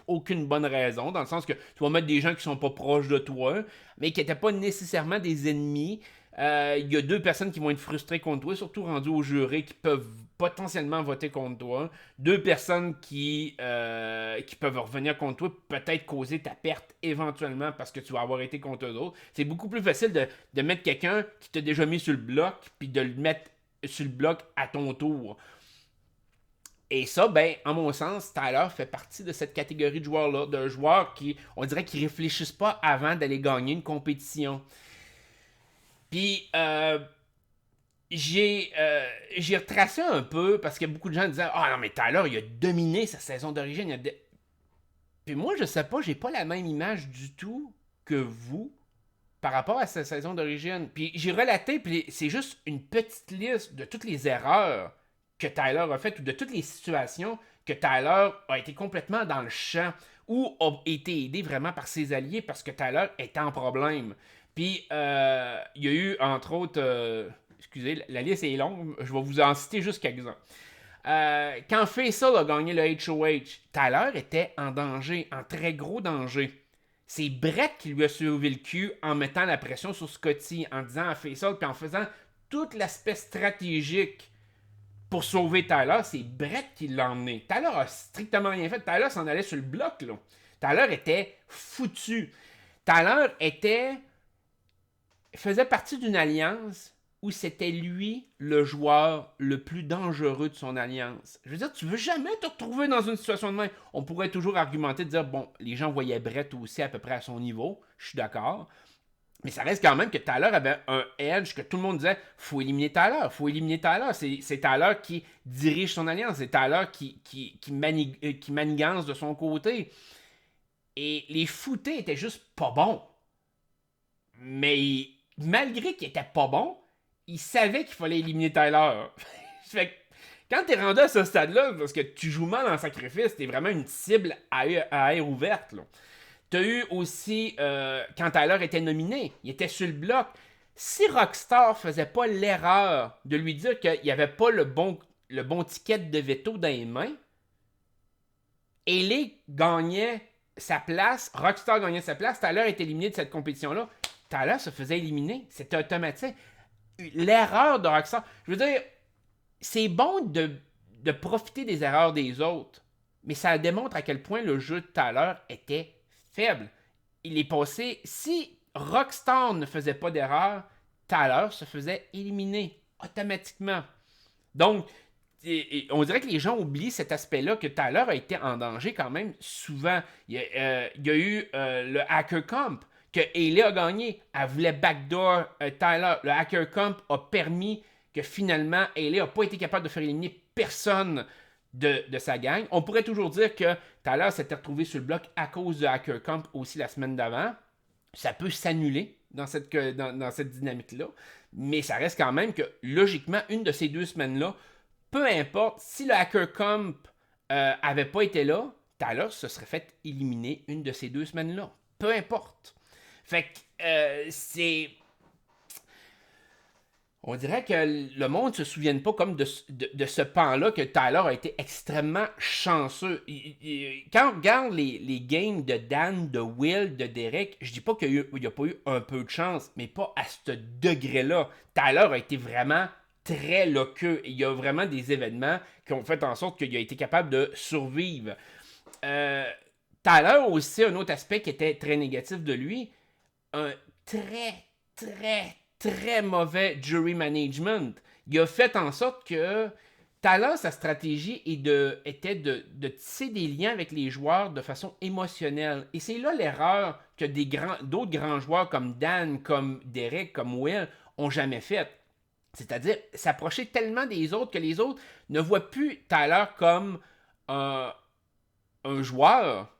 aucune bonne raison, dans le sens que tu vas mettre des gens qui sont pas proches de toi, mais qui n'étaient pas nécessairement des ennemis. Il y a deux personnes qui vont être frustrées contre toi, surtout rendues au juré, qui peuvent potentiellement voter contre toi. Deux personnes qui peuvent revenir contre toi, peut-être causer ta perte éventuellement parce que tu vas avoir été contre eux autres. C'est beaucoup plus facile de mettre quelqu'un qui t'a déjà mis sur le bloc, puis de le mettre sur le bloc à ton tour. Et ça, ben, en mon sens, Tyler fait partie de cette catégorie de joueurs-là, de joueurs qui, on dirait, qui réfléchissent pas avant d'aller gagner une compétition. Puis, j'ai retracé un peu parce que beaucoup de gens disaient, ah non, mais Tyler, il a dominé sa saison d'origine. Puis moi, je sais pas, j'ai pas la même image du tout que vous par rapport à sa saison d'origine. Puis j'ai relaté, puis c'est juste une petite liste de toutes les erreurs que Tyler a faites ou de toutes les situations que Tyler a été complètement dans le champ ou a été aidé vraiment par ses alliés parce que Tyler était en problème. Puis il y a eu, entre autres, excusez, la liste est longue, je vais vous en citer juste quelques-uns. Quand Faisal a gagné le HOH, Tyler était en danger, en très gros danger. C'est Brett qui lui a sauvé le cul en mettant la pression sur Scotty, en disant à Faisal, puis en faisant tout l'aspect stratégique pour sauver Tyler. C'est Brett qui l'a emmené. Tyler a strictement rien fait. Tyler s'en allait sur le bloc, là. Tyler était foutu. Tyler faisait partie d'une alliance où c'était lui le joueur le plus dangereux de son alliance. Je veux dire, tu veux jamais te retrouver dans une situation de même. On pourrait toujours argumenter, dire, bon, les gens voyaient Brett aussi à peu près à son niveau, je suis d'accord. Mais ça reste quand même que Tyler avait un edge que tout le monde disait faut éliminer Tyler, faut éliminer Tyler. C'est Tyler qui dirige son alliance, c'est Tyler qui manigance de son côté. Et les footés étaient juste pas bons. Mais malgré qu'ils étaient pas bons, ils savaient qu'il fallait éliminer Tyler. Fait que quand t'es rendu à ce stade-là, parce que tu joues mal en sacrifice, t'es vraiment une cible à air ouverte. Là. T'as eu aussi, quand Tyler était nominé, il était sur le bloc. Si Rockstar faisait pas l'erreur de lui dire qu'il n'y avait pas le bon ticket de veto dans les mains, Haley gagnait sa place, Rockstar gagnait sa place, Tyler est éliminé de cette compétition-là. Tyler se faisait éliminer. C'était automatique. L'erreur de Rockstar. Je veux dire, c'est bon de profiter des erreurs des autres, mais ça démontre à quel point le jeu de Tyler était faible. Il est passé. Si Rockstar ne faisait pas d'erreur, Tyler se faisait éliminer automatiquement. Donc, on dirait que les gens oublient cet aspect-là que Tyler a été en danger quand même souvent. Il y a eu le Hacker Comp que Haley a gagné. Elle voulait backdoor Tyler. Le Hacker Comp a permis que finalement Haley n'a pas été capable de faire éliminer personne de sa gang. On pourrait toujours dire que Tyler s'était retrouvé sur le bloc à cause de Hacker Comp aussi la semaine d'avant. Ça peut s'annuler dans cette dynamique-là. Mais ça reste quand même que, logiquement, une de ces 2 semaines-là, peu importe, si le Hacker Comp avait pas été là, Tyler se serait fait éliminer une de ces 2 semaines-là. Peu importe. Fait que c'est... On dirait que le monde ne se souvienne pas comme de ce pan-là que Tyler a été extrêmement chanceux. Quand on regarde les games de Dan, de Will, de Derek, je dis pas qu'il n'y a pas eu un peu de chance, mais pas à ce degré-là. Tyler a été vraiment très loqueux. Il y a vraiment des événements qui ont fait en sorte qu'il a été capable de survivre. Tyler a aussi un autre aspect qui était très négatif de lui. Un très mauvais jury management. Il a fait en sorte que Tyler, sa stratégie était de tisser des liens avec les joueurs de façon émotionnelle. Et c'est là l'erreur que d'autres grands joueurs comme Dan, comme Derek, comme Will ont jamais faite. C'est-à-dire s'approcher tellement des autres que les autres ne voient plus Tyler comme un joueur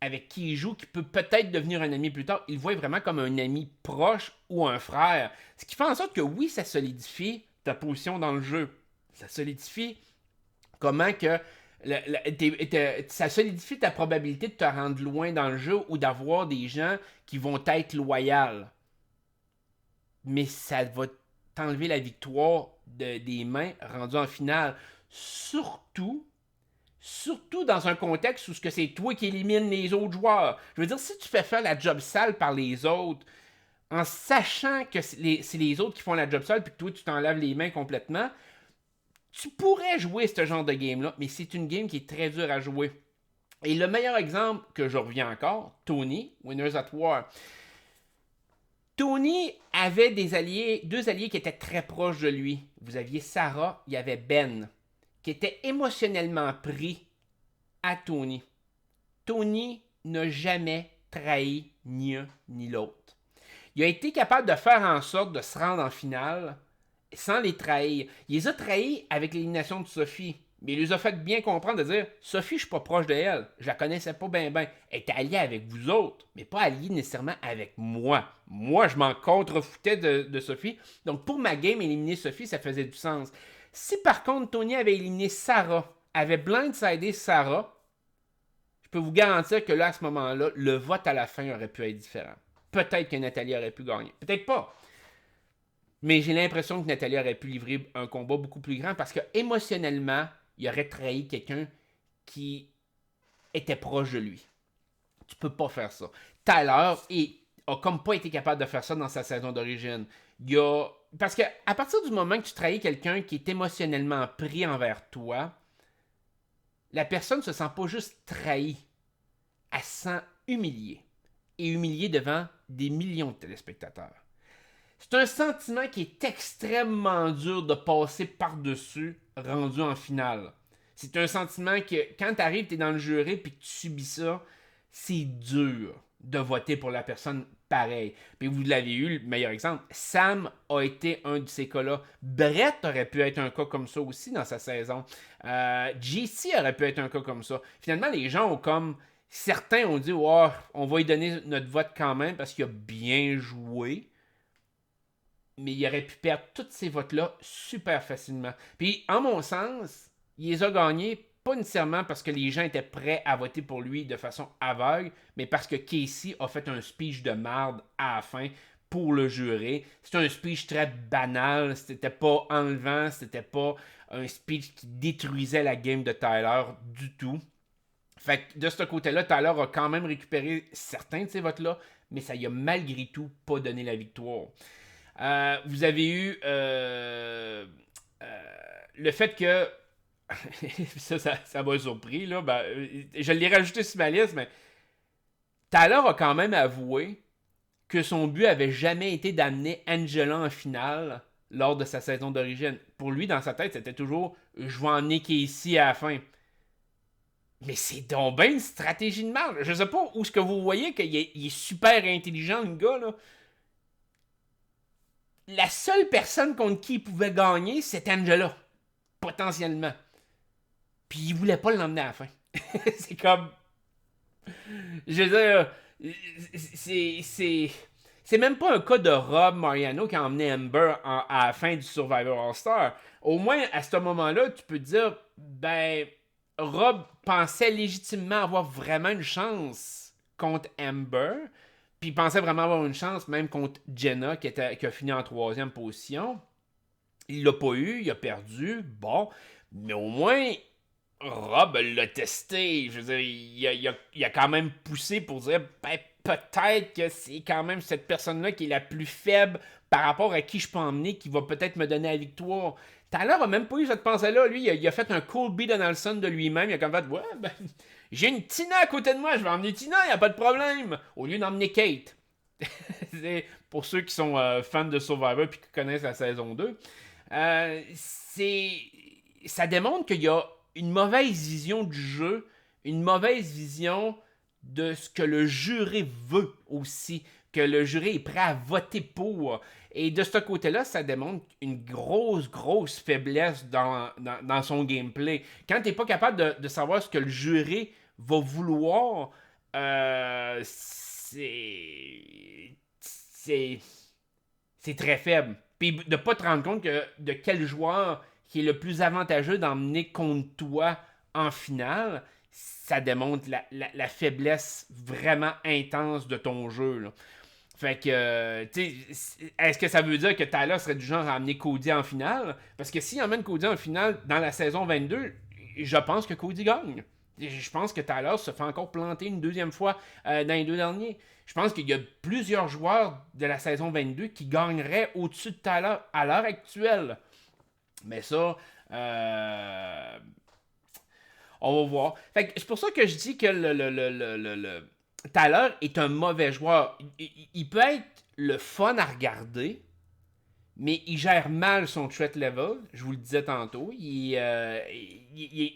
avec qui il joue, qui peut peut-être devenir un ami plus tard. Il le voit vraiment comme un ami proche ou un frère. Ce qui fait en sorte que oui, ça solidifie ta position dans le jeu. Ça solidifie comment que ça solidifie ta probabilité de te rendre loin dans le jeu ou d'avoir des gens qui vont être loyaux. Mais ça va t'enlever la victoire des mains rendues en finale. Surtout dans un contexte où c'est toi qui élimines les autres joueurs. Je veux dire, si tu fais faire la job sale par les autres, en sachant que c'est les autres qui font la job sale, puis que toi, tu t'enlèves les mains complètement, tu pourrais jouer ce genre de game-là, mais c'est une game qui est très dure à jouer. Et le meilleur exemple que je reviens encore, Tony, Winners at War. Tony avait deux alliés qui étaient très proches de lui. Vous aviez Sarah, il y avait Ben, qui était émotionnellement pris à Tony. Tony n'a jamais trahi ni un ni l'autre. Il a été capable de faire en sorte de se rendre en finale sans les trahir. Il les a trahis avec l'élimination de Sophie. Mais il les a fait bien comprendre de dire Sophie, je suis pas proche de elle. Je la connaissais pas bien. Elle était alliée avec vous autres, mais pas alliée nécessairement avec moi. Moi, je m'en contrefoutais de Sophie. Donc, pour ma game, éliminer Sophie, ça faisait du sens. Si par contre Tony avait éliminé Sarah, avait blindsidé Sarah, je peux vous garantir que là, à ce moment-là, le vote à la fin aurait pu être différent. Peut-être que Nathalie aurait pu gagner. Peut-être pas. Mais j'ai l'impression que Nathalie aurait pu livrer un combat beaucoup plus grand parce que émotionnellement, il aurait trahi quelqu'un qui était proche de lui. Tu peux pas faire ça. Tyler a comme pas été capable de faire ça dans sa saison d'origine. Parce que à partir du moment que tu trahis quelqu'un qui est émotionnellement pris envers toi, la personne ne se sent pas juste trahie. Elle se sent humiliée. Et humiliée devant des millions de téléspectateurs. C'est un sentiment qui est extrêmement dur de passer par-dessus, rendu en finale. C'est un sentiment que, quand tu arrives, tu es dans le jury et que tu subis ça, c'est dur de voter pour la personne pareil. Puis vous l'avez eu, le meilleur exemple, Sam a été un de ces cas-là. Brett aurait pu être un cas comme ça aussi dans sa saison. JC aurait pu être un cas comme ça. Finalement, les gens ont comme... Certains ont dit, oh, on va lui donner notre vote quand même parce qu'il a bien joué. Mais il aurait pu perdre tous ces votes-là super facilement. Puis, en mon sens, il les a gagnés pas nécessairement parce que les gens étaient prêts à voter pour lui de façon aveugle, mais parce que Casey a fait un speech de marde à la fin pour le jury. C'était un speech très banal, c'était pas enlevant, c'était pas un speech qui détruisait la game de Tyler du tout. Fait que de ce côté-là, Tyler a quand même récupéré certains de ces votes-là, mais ça lui a malgré tout pas donné la victoire. Vous avez eu le fait que ça m'a surpris là, je l'ai rajouté sur ma liste, mais Tyler a quand même avoué que son but avait jamais été d'amener Angela en finale lors de sa saison d'origine. Pour lui, dans sa tête, c'était toujours je vais emmener Casey à la fin. Mais c'est donc bien une stratégie de marge. Je sais pas où est-ce que vous voyez qu'il est super intelligent, le gars, là. La seule personne contre qui il pouvait gagner, c'était Angela. Potentiellement. Puis il voulait pas l'emmener à la fin. C'est comme... Je veux dire... C'est même pas un cas de Rob Mariano qui a emmené Amber à la fin du Survivor All-Star. Au moins, à ce moment-là, tu peux te dire... Ben... Rob pensait légitimement avoir vraiment une chance contre Amber. Puis il pensait vraiment avoir une chance même contre Jenna qui a fini en 3e position. Il l'a pas eu, il a perdu. Bon, mais au moins, Rob l'a testé. Je veux dire, il a quand même poussé pour dire ben, peut-être que c'est quand même cette personne-là qui est la plus faible par rapport à qui je peux emmener, qui va peut-être me donner la victoire. Tyler a même pas eu cette pensée-là. Lui, il a fait un Colby Donaldson de lui-même. Il a comme fait, ouais, ben, j'ai une Tina à côté de moi, je vais emmener Tina, il n'y a pas de problème. Au lieu d'emmener Kate. Pour ceux qui sont fans de Survivor et qui connaissent la saison 2. Ça démontre qu'il y a une mauvaise vision du jeu, une mauvaise vision de ce que le jury veut aussi, que le jury est prêt à voter pour. Et de ce côté-là, ça démontre une grosse faiblesse dans son gameplay. Quand tu n'es pas capable de savoir ce que le jury va vouloir, c'est très faible. Puis de ne pas te rendre compte de quel joueur qui est le plus avantageux d'emmener contre toi en finale, ça démontre la faiblesse vraiment intense de ton jeu, là. Fait que, tu sais, est-ce que ça veut dire que Tyler serait du genre à amener Cody en finale? Parce que s'il emmène Cody en finale dans la saison 22, je pense que Cody gagne. Je pense que Tyler se fait encore planter une deuxième fois dans les 2 derniers. Je pense qu'il y a plusieurs joueurs de la saison 22 qui gagneraient au-dessus de Tyler à l'heure actuelle. Mais ça, on va voir. Fait que c'est pour ça que je dis que Tyler est un mauvais joueur. Il peut être le fun à regarder, mais il gère mal son threat level. Je vous le disais tantôt. Il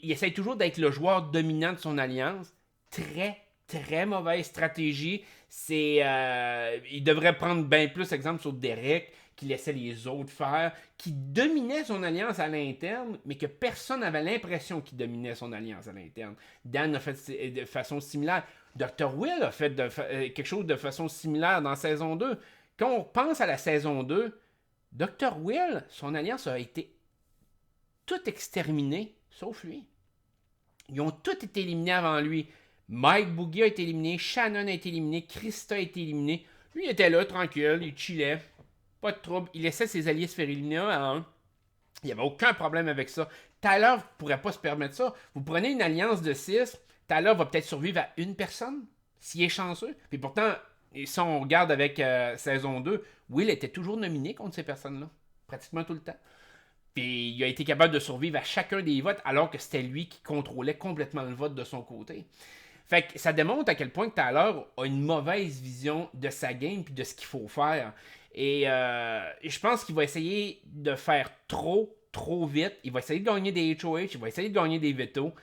essaie toujours d'être le joueur dominant de son alliance. Très mauvaise stratégie. Il devrait prendre bien plus exemple sur Derek, qui laissait les autres faire, qui dominait son alliance à l'interne, mais que personne n'avait l'impression qu'il dominait son alliance à l'interne. Dan a fait de façon similaire. Dr. Will a fait quelque chose de façon similaire dans saison 2. Quand on pense à la saison 2, Dr. Will, son alliance a été toute exterminée, sauf lui. Ils ont tous été éliminés avant lui. Mike Boogie a été éliminé, Shannon a été éliminé, Krista a été éliminé. Lui, il était là, tranquille, il chillait. Pas de trouble. Il laissait ses alliés se faire éliminer un à un. Il n'y avait aucun problème avec ça. Tyler ne pourrait pas se permettre ça. Vous prenez une alliance de 6, Tyler va peut-être survivre à une personne, s'il est chanceux. Puis pourtant, si on regarde avec saison 2, Will était toujours nominé contre ces personnes-là. Pratiquement tout le temps. Puis il a été capable de survivre à chacun des votes, alors que c'était lui qui contrôlait complètement le vote de son côté. Fait que ça démontre à quel point que Tyler a une mauvaise vision de sa game puis de ce qu'il faut faire. Et je pense qu'il va essayer de faire trop vite. Il va essayer de gagner des HOH, il va essayer de gagner des veto.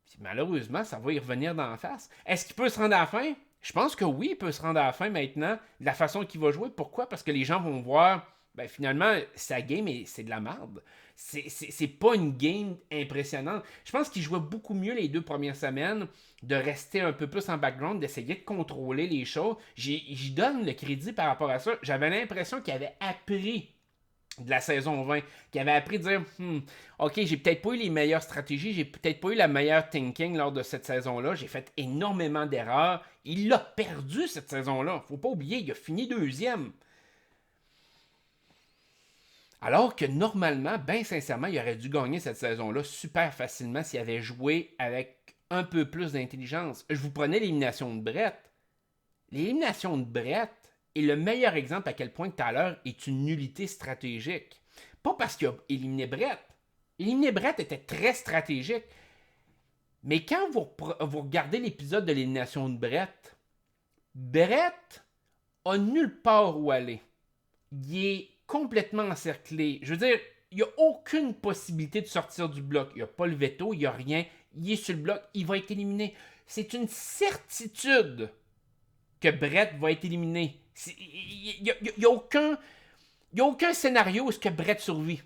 Puis malheureusement, ça va y revenir d'en face. Est-ce qu'il peut se rendre à la fin? Je pense que oui, il peut se rendre à la fin maintenant, de la façon qu'il va jouer. Pourquoi? Parce que les gens vont voir, ben finalement, sa game, c'est de la merde. C'est pas une game impressionnante. Je pense qu'il jouait beaucoup mieux les 2 premières semaines, de rester un peu plus en background, d'essayer de contrôler les choses. J'y donne le crédit par rapport à ça. J'avais l'impression qu'il avait appris de la saison 20, qui avait appris de dire ok, j'ai peut-être pas eu les meilleures stratégies, j'ai peut-être pas eu la meilleure thinking lors de cette saison-là, j'ai fait énormément d'erreurs. Il l'a perdu cette saison-là. Faut pas oublier, il a fini deuxième. Alors que normalement, ben sincèrement, il aurait dû gagner cette saison-là super facilement s'il avait joué avec un peu plus d'intelligence. Je vous prenais l'élimination de Brett. L'élimination de Brett est le meilleur exemple à quel point Tyler est une nullité stratégique. Pas parce qu'il a éliminé Brett. Éliminer Brett était très stratégique. Mais quand vous regardez l'épisode de l'élimination de Brett, Brett a nulle part où aller. Il est complètement encerclé. Je veux dire, il n'y a aucune possibilité de sortir du bloc. Il n'y a pas le veto, il n'y a rien. Il est sur le bloc, il va être éliminé. C'est une certitude que Brett va être éliminé. Il n'y a aucun scénario où ce que Brett survit.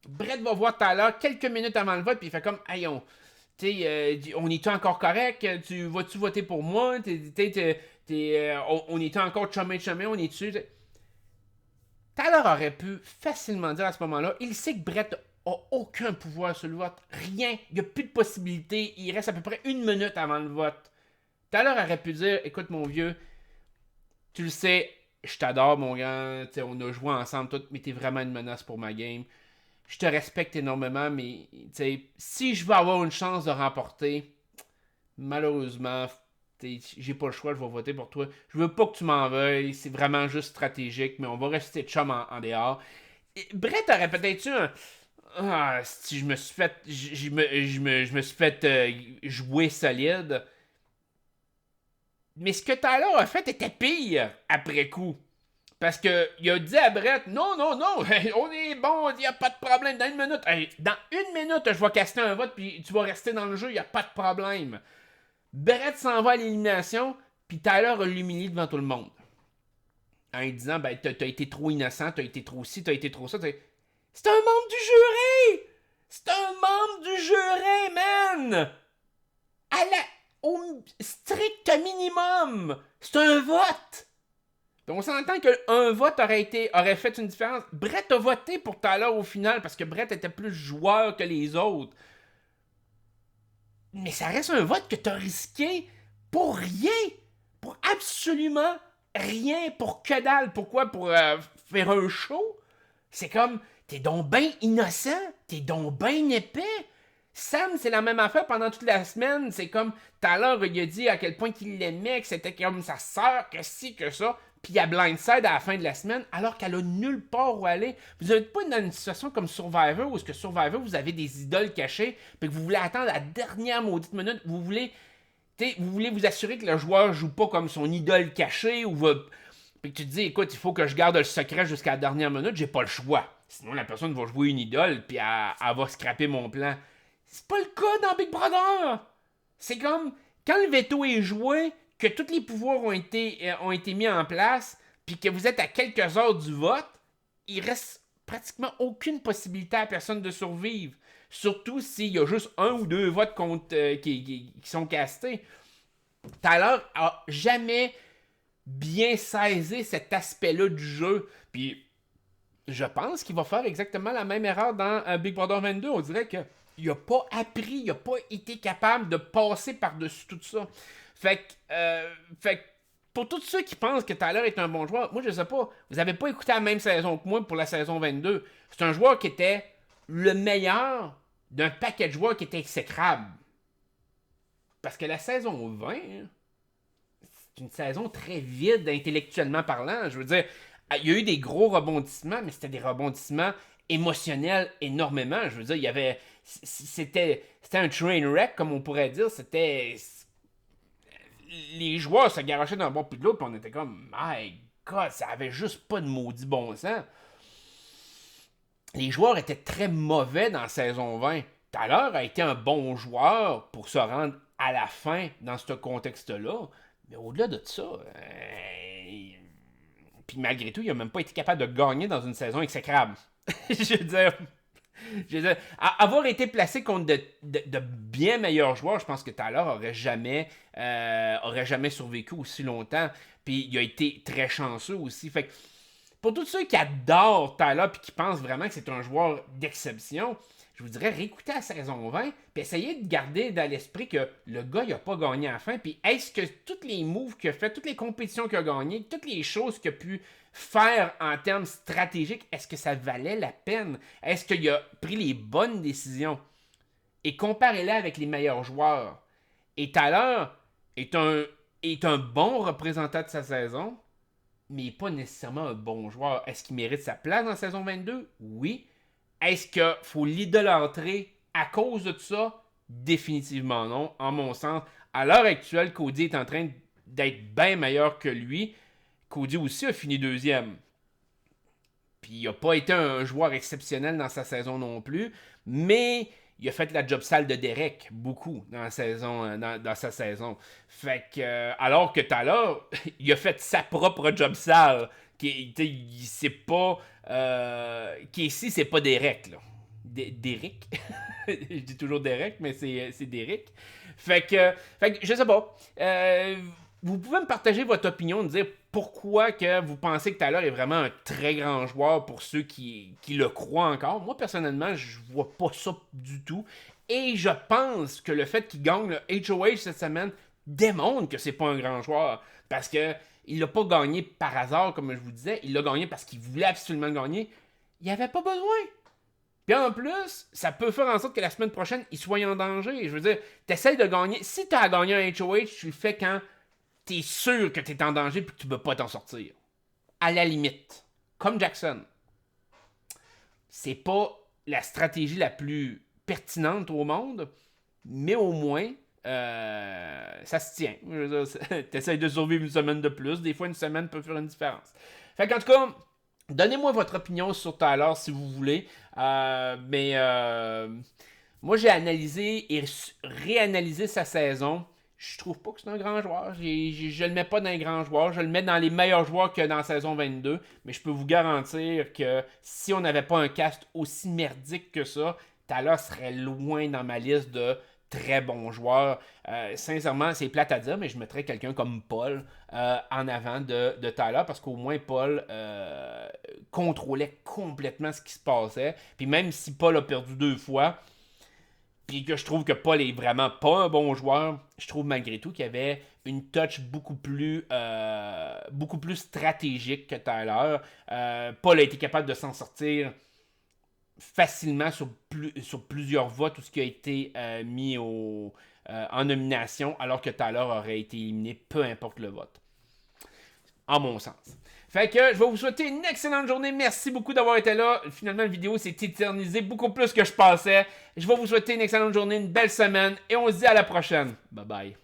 Brett va voir Tyler quelques minutes avant le vote, puis il fait comme, hey, on est-tu encore correct? Vas-tu voter pour moi? On est-tu encore chumé, on est dessus? Tyler aurait pu facilement dire à ce moment-là, il sait que Brett a aucun pouvoir sur le vote. Rien. Il n'y a plus de possibilité. Il reste à peu près 1 minute avant le vote. Tyler aurait pu dire, écoute mon vieux, tu le sais, je t'adore mon gars, on a joué ensemble tout, mais t'es vraiment une menace pour ma game. Je te respecte énormément, mais si je veux avoir une chance de remporter, malheureusement, j'ai pas le choix, je vais voter pour toi. Je veux pas que tu m'en veuilles, c'est vraiment juste stratégique, mais on va rester chum en dehors. Et Brett aurait peut-être eu un... Ah, si je me suis fait... Je me suis fait jouer solide. Mais ce que Tyler a fait était pire après coup. Parce que il a dit à Brett, non, on est bon, il n'y a pas de problème. Dans 1 minute, dans 1 minute, je vais caster un vote, puis tu vas rester dans le jeu, il n'y a pas de problème. Brett s'en va à l'élimination, puis Tyler a l'humilié devant tout le monde. En lui disant, ben, t'as été trop innocent, t'as été trop ci, t'as été trop ça. C'est un membre du jury! C'est un membre du jury, man! Au strict minimum, c'est un vote! Donc on s'entend qu'un vote aurait fait une différence. Brett a voté pour Tyler au final parce que Brett était plus joueur que les autres. Mais ça reste un vote que t'as risqué pour rien. Pour absolument rien. Pour que dalle. Pourquoi? Pour faire un show? C'est comme, t'es donc ben innocent. T'es donc ben épais. Sam, c'est la même affaire pendant toute la semaine. C'est comme, Tyler, il a dit à quel point qu'il l'aimait, que c'était comme sa sœur, que ci, que ça. Puis il y a Blindside à la fin de la semaine, alors qu'elle a nulle part où aller. Vous n'êtes pas dans une situation comme Survivor, où est-ce que Survivor, vous avez des idoles cachées, puis que vous voulez attendre la dernière maudite minute, vous voulez vous assurer que le joueur joue pas comme son idole cachée, ou puis que tu te dis, écoute, il faut que je garde le secret jusqu'à la dernière minute, j'ai pas le choix. Sinon, la personne va jouer une idole, puis elle va scraper mon plan. C'est pas le cas dans Big Brother! C'est comme, quand le veto est joué, que tous les pouvoirs ont été mis en place, puis que vous êtes à quelques heures du vote, il reste pratiquement aucune possibilité à la personne de survivre. Surtout s'il y a juste 1 ou 2 votes qui sont castés. Tyler a jamais bien saisi cet aspect-là du jeu. Puis je pense qu'il va faire exactement la même erreur dans Big Brother 22. On dirait qu'il n'a pas appris, il n'a pas été capable de passer par-dessus tout ça. Fait que pour tous ceux qui pensent que Tyler est un bon joueur, moi je sais pas, vous n'avez pas écouté la même saison que moi pour la saison 22. C'est un joueur qui était le meilleur d'un paquet de joueurs qui était exécrable. Parce que la saison 20, c'est une saison très vide intellectuellement parlant. Je veux dire, il y a eu des gros rebondissements, mais c'était des rebondissements émotionnels énormément. Je veux dire, il y avait... C'était un train wreck, comme on pourrait dire. C'était... Les joueurs se garochaient d'un bord puis de l'autre, puis on était comme, my God, ça avait juste pas de maudit bon sens. Les joueurs étaient très mauvais dans la saison 20. Tyler a été un bon joueur pour se rendre à la fin dans ce contexte-là, Mais au-delà de ça, puis malgré tout, il n'a même pas été capable de gagner dans une saison exécrable. Je veux dire, avoir été placé contre de bien meilleurs joueurs, je pense que Tyler aurait jamais survécu aussi longtemps. Puis il a été très chanceux aussi. Fait que pour tous ceux qui adorent Tyler et qui pensent vraiment que c'est un joueur d'exception, je vous dirais réécoutez la saison 20 puis essayez de garder dans l'esprit que le gars il a pas gagné à la fin. Puis est-ce que tous les moves qu'il a fait, toutes les compétitions qu'il a gagnées, toutes les choses qu'il a pu faire en termes stratégiques, est-ce que ça valait la peine? Est-ce qu'il a pris les bonnes décisions? Et comparez-les avec les meilleurs joueurs. Et Tyler est un bon représentant de sa saison, mais pas nécessairement un bon joueur. Est-ce qu'il mérite sa place dans la saison 22? Oui. Est-ce qu'il faut l'idolâtrer à cause de tout ça? Définitivement non. En mon sens, à l'heure actuelle, Cody est en train d'être bien meilleur que lui. Cody aussi a fini deuxième. Puis il n'a pas été un joueur exceptionnel dans sa saison non plus, mais il a fait la job sale de Derek beaucoup dans sa saison. Fait que, alors que Tyler, il a fait sa propre job sale. C'est pas. Casey, c'est pas Derek, là. Derek. Je dis toujours Derek, mais c'est Derek. Fait que, je sais pas. Vous pouvez me partager votre opinion, me dire pourquoi que vous pensez que Tyler est vraiment un très grand joueur pour ceux qui le croient encore. Moi, personnellement, je vois pas ça du tout. Et je pense que le fait qu'il gagne le HOH cette semaine démontre que c'est pas un grand joueur. Parce que il l'a pas gagné par hasard, comme je vous disais. Il l'a gagné parce qu'il voulait absolument gagner. Il avait pas besoin. Puis en plus, ça peut faire en sorte que la semaine prochaine, il soit en danger. Je veux dire, t'essayes de gagner. Si t'as à gagner un HOH, tu le fais quand t'es sûr que t'es en danger et que tu peux pas t'en sortir. À la limite. Comme Jackson. C'est pas la stratégie la plus pertinente au monde, mais au moins, ça se tient. T'essayes de survivre une semaine de plus. Des fois, une semaine peut faire une différence. Fait qu'en tout cas, donnez-moi votre opinion sur Tyler si vous voulez. Moi, j'ai analysé et réanalysé sa saison. Je trouve pas que c'est un grand joueur. Je le mets pas dans les grands joueurs. Je le mets dans les meilleurs joueurs que dans la saison 22. Mais je peux vous garantir que si on n'avait pas un cast aussi merdique que ça, Tyler serait loin dans ma liste de très bons joueurs. Sincèrement, c'est plate à dire, mais je mettrais quelqu'un comme Paul en avant de Tyler parce qu'au moins Paul contrôlait complètement ce qui se passait. Puis même si Paul a perdu 2 fois, puis que je trouve que Paul est vraiment pas un bon joueur, je trouve malgré tout qu'il y avait une touch beaucoup plus stratégique que Tyler. Paul a été capable de s'en sortir facilement sur plusieurs votes, tout ce qui a été mis en nomination, alors que Tyler aurait été éliminé, peu importe le vote. En mon sens. Fait que je vais vous souhaiter une excellente journée. Merci beaucoup d'avoir été là. Finalement, la vidéo s'est éternisée beaucoup plus que je pensais. Je vais vous souhaiter une excellente journée, une belle semaine et on se dit à la prochaine. Bye bye.